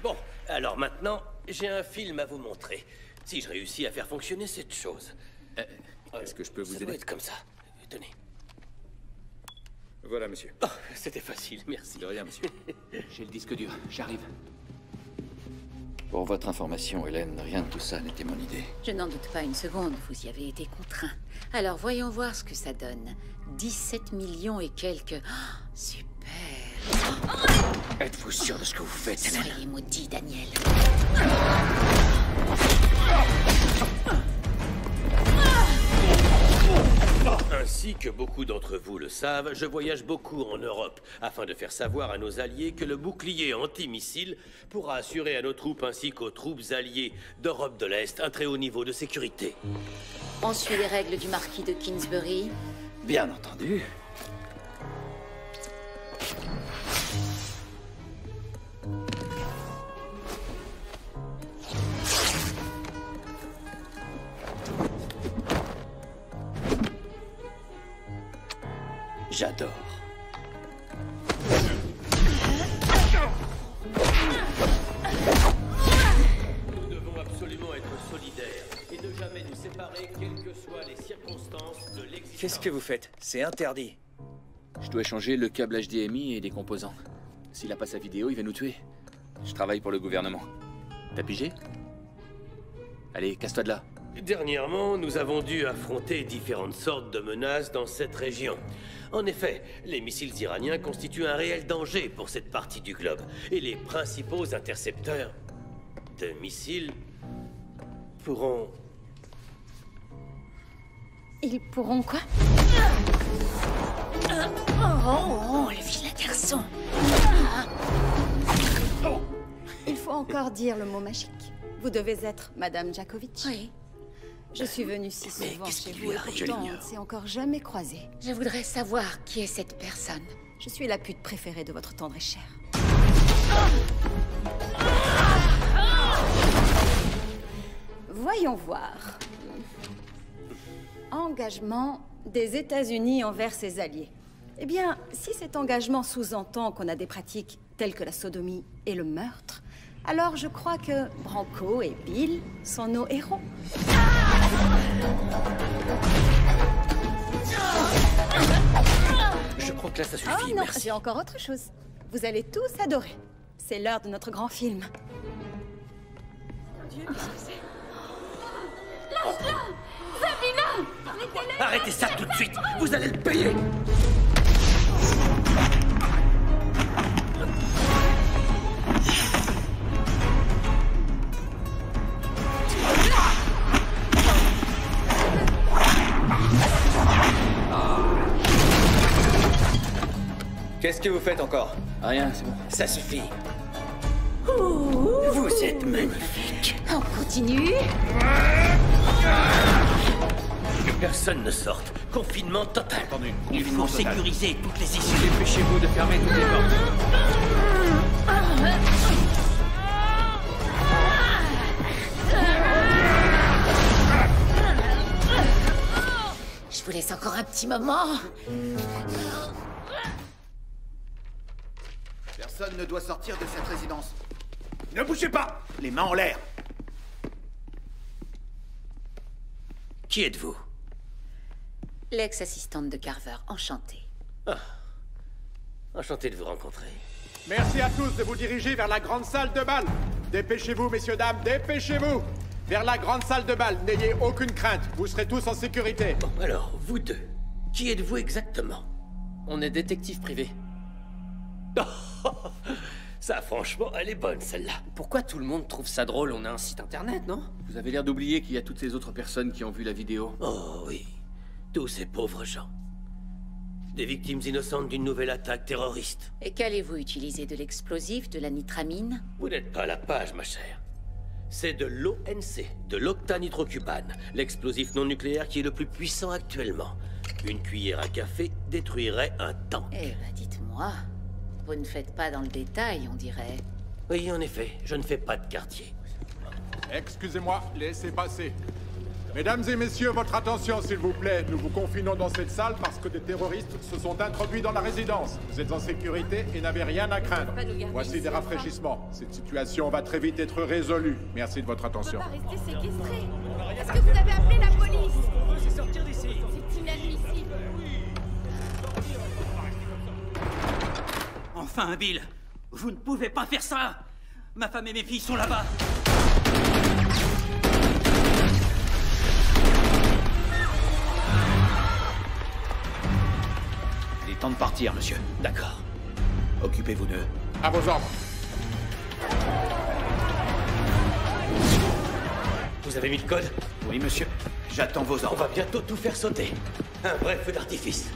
Bon, alors maintenant, j'ai un film à vous montrer. Si je réussis à faire fonctionner cette chose. Est-ce que je peux vous ça aider? doit être comme ça. Tenez. Voilà, monsieur. Oh, c'était facile, merci. De rien, monsieur. J'ai le disque dur, j'arrive. Pour votre information, Hélène, rien de tout ça n'était mon idée. Je n'en doute pas une seconde, vous y avez été contraint. Alors, voyons voir ce que ça donne. 17 millions et quelques... Oh, super. Êtes-vous sûr de ce que vous faites, Hélène? Soyez maudit, Daniel. Ainsi que beaucoup d'entre vous le savent, je voyage beaucoup en Europe afin de faire savoir à nos alliés que le bouclier antimissile pourra assurer à nos troupes ainsi qu'aux troupes alliées d'Europe de l'Est un très haut niveau de sécurité. On suit les règles du marquis de Kingsbury. Bien entendu. J'adore. Nous devons absolument être solidaires et ne jamais nous séparer, quelles que soient les circonstances de l'existence. Qu'est-ce que vous faites? C'est interdit. Je dois changer le câble HDMI et des composants. S'il a pas sa vidéo, il va nous tuer. Je travaille pour le gouvernement. T'as pigé? Allez, casse-toi de là. Dernièrement, nous avons dû affronter différentes sortes de menaces dans cette région. En effet, les missiles iraniens constituent un réel danger pour cette partie du globe. Et les principaux intercepteurs de missiles pourront... Ils pourront quoi? Oh, le vilain garçon. Il faut encore dire le mot magique. Vous devez être Madame Djakovic. Oui. Je suis venue si souvent chez vous et pourtant on ne s'est encore jamais croisés. Je voudrais savoir qui est cette personne. Je suis la pute préférée de votre tendre et chère. Voyons voir. Engagement des États-Unis envers ses alliés. Eh bien, si cet engagement sous-entend qu'on a des pratiques telles que la sodomie et le meurtre, alors je crois que Branko et Bill sont nos héros. Je crois que là ça suffit, Oh non, merci. j'ai encore autre chose. Vous allez tous adorer. C'est l'heure de notre grand film. Dieu, qu'est-ce que c'est? Lâche-le! Sabina! Arrêtez ça tout de suite! Vous allez le payer! Qu'est-ce que vous faites encore? Rien, c'est bon. Ça suffit. Vous êtes magnifique. On continue? Que personne ne sorte. Confinement total. Il faut sécuriser toutes les issues. Dépêchez-vous de fermer toutes les portes. Je vous laisse encore un petit moment. Personne ne doit sortir de cette résidence. Ne bougez pas! Les mains en l'air. Qui êtes-vous? L'ex-assistante de Carver, enchantée. Ah. Enchanté de vous rencontrer. Merci à tous de vous diriger vers la grande salle de bal. Dépêchez-vous, messieurs, dames, dépêchez-vous. Vers la grande salle de bal, n'ayez aucune crainte, vous serez tous en sécurité. Bon, alors, vous deux, qui êtes-vous exactement? On est détective privé. Ça, franchement, elle est bonne, celle-là. Pourquoi tout le monde trouve ça drôle? On a un site internet, non? Vous avez l'air d'oublier qu'il y a toutes ces autres personnes qui ont vu la vidéo. Oh oui, tous ces pauvres gens. Des victimes innocentes d'une nouvelle attaque terroriste. Et qu'allez-vous utiliser? De l'explosif, de la nitramine? Vous n'êtes pas à la page, ma chère. C'est de l'ONC, de l'octanitrocubane, l'explosif non nucléaire qui est le plus puissant actuellement. Une cuillère à café détruirait un tank. Eh ben, dites-moi, vous ne faites pas dans le détail, on dirait. Oui, en effet, je ne fais pas de quartier. Excusez-moi, laissez passer. Mesdames et messieurs, votre attention, s'il vous plaît. Nous vous confinons dans cette salle parce que des terroristes se sont introduits dans la résidence. Vous êtes en sécurité et n'avez rien à craindre. Voici des rafraîchissements. Cette situation va très vite être résolue. Merci de votre attention. On peut pas rester séquestrés. Est-ce que vous avez appelé la police? On va se sortir d'ici. C'est inadmissible. Enfin, Bill, vous ne pouvez pas faire ça. Ma femme et mes filles sont là-bas. Il est temps de partir, monsieur. D'accord. Occupez-vous d'eux. À vos ordres. Vous avez mis le code? Oui, monsieur. J'attends vos ordres. On va bientôt tout faire sauter. Un vrai feu d'artifice.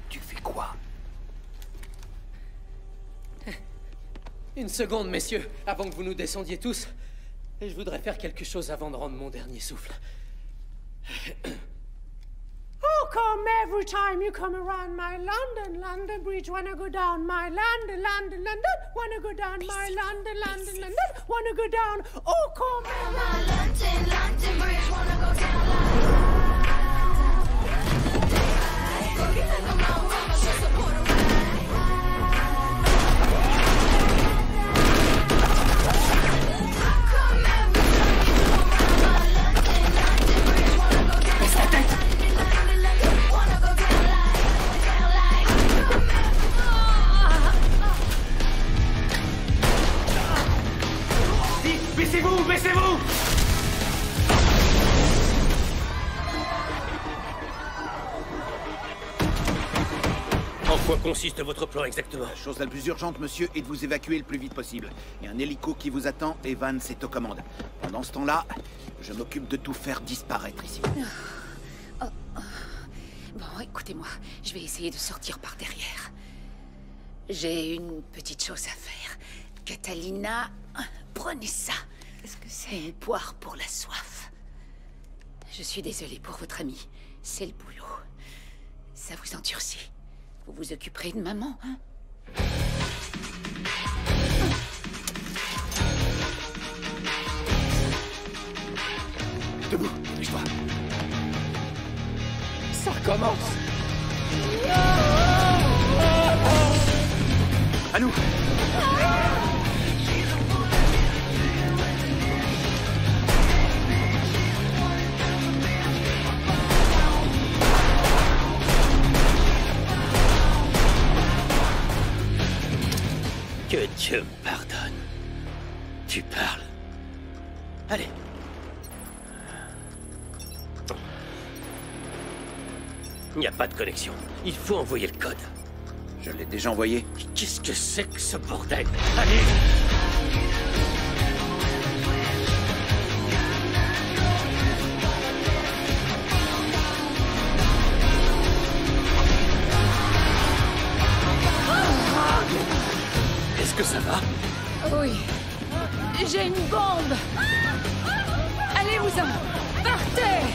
Tu fais quoi? Une seconde, messieurs, avant que vous nous descendiez tous. Et je voudrais faire quelque chose avant de rendre mon dernier souffle. How come every time you come around my London Bridge, wanna go down my London, wanna go down my London, wanna go down, oh come my London Bridge, wanna go down Baissez-vous, baissez-vous! En quoi consiste votre plan exactement? La chose la plus urgente, monsieur, est de vous évacuer le plus vite possible. Il y a un hélico qui vous attend et Vance est aux commandes. Pendant ce temps-là, je m'occupe de tout faire disparaître ici. Bon, écoutez-moi, je vais essayer de sortir par derrière. J'ai une petite chose à faire. Catalina, prenez ça. Qu'est-ce que c'est? Une poire pour la soif. Je suis désolée pour votre ami. C'est le boulot. Ça vous endurcit. Vous vous occuperez de maman, hein? Debout, dépêche-toi. Ça commence. À nous. Que Dieu me pardonne. Tu parles. Allez. Il n'y a pas de connexion. Il faut envoyer le code. Je l'ai déjà envoyé. Qu'est-ce que c'est que ce bordel? Allez! Est-ce que ça va? Oui. J'ai une bombe. Allez-vous-en. Partez.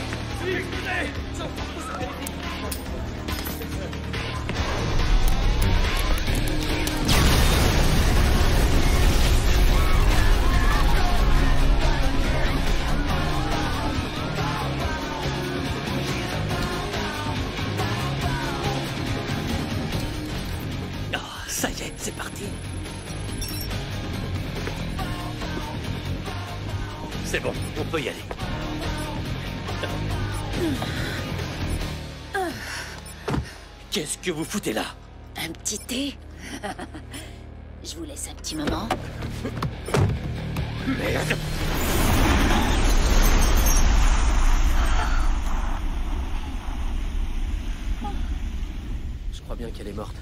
Ça y est, c'est parti. C'est bon, on peut y aller. Qu'est-ce que vous foutez là? Un petit thé? Je vous laisse un petit moment. Merde! Je crois bien qu'elle est morte.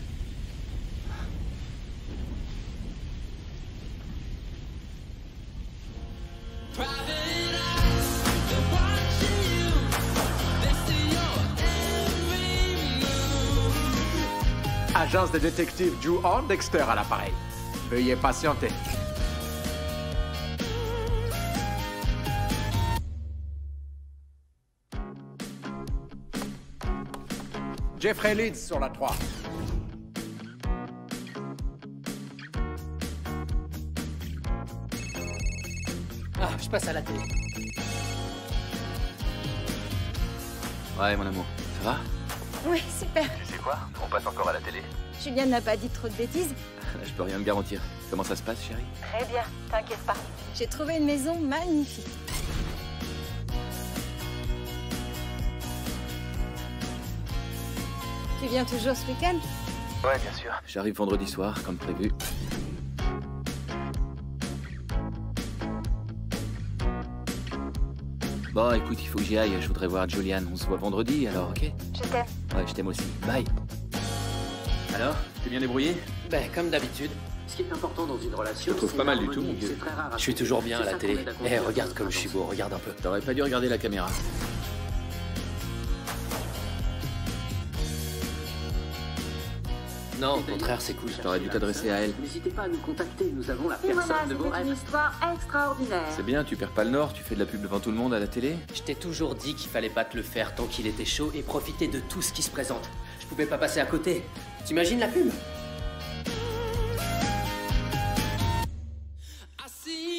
Agence de détective Drew Horn, Dexter à l'appareil. Veuillez patienter. Jeffrey Leeds sur la 3. Ah, je passe à la télé. Ouais, mon amour. Ça va? Oui, super. Tu sais quoi? On passe encore à la télé. Julien n'a pas dit trop de bêtises. Je peux rien te garantir. Comment ça se passe, chérie? Très bien, t'inquiète pas. J'ai trouvé une maison magnifique. Tu viens toujours ce week-end? Ouais, bien sûr. J'arrive vendredi soir, comme prévu. Bon, écoute, il faut que j'y aille. Je voudrais voir Julian. On se voit vendredi, alors, ok? Je t'aime. Ouais, je t'aime aussi. Bye. Alors, t'es bien débrouillé? Ben, comme d'habitude. Ce qui est important dans une relation, Je trouve pas mal du tout, mon vieux. Je suis toujours bien à la télé. Eh, regarde comme je suis beau, regarde un peu. T'aurais pas dû regarder la caméra. Non, au contraire, c'est cool. T'aurais dû t'adresser à elle. N'hésitez pas à nous contacter, nous avons la Et voilà, c'était une histoire extraordinaire. C'est bien, tu perds pas le nord, tu fais de la pub devant tout le monde à la télé. Je t'ai toujours dit qu'il fallait pas te le faire tant qu'il était chaud et profiter de tout ce qui se présente. Je pouvais pas passer à côté. T'imagines la pub? I see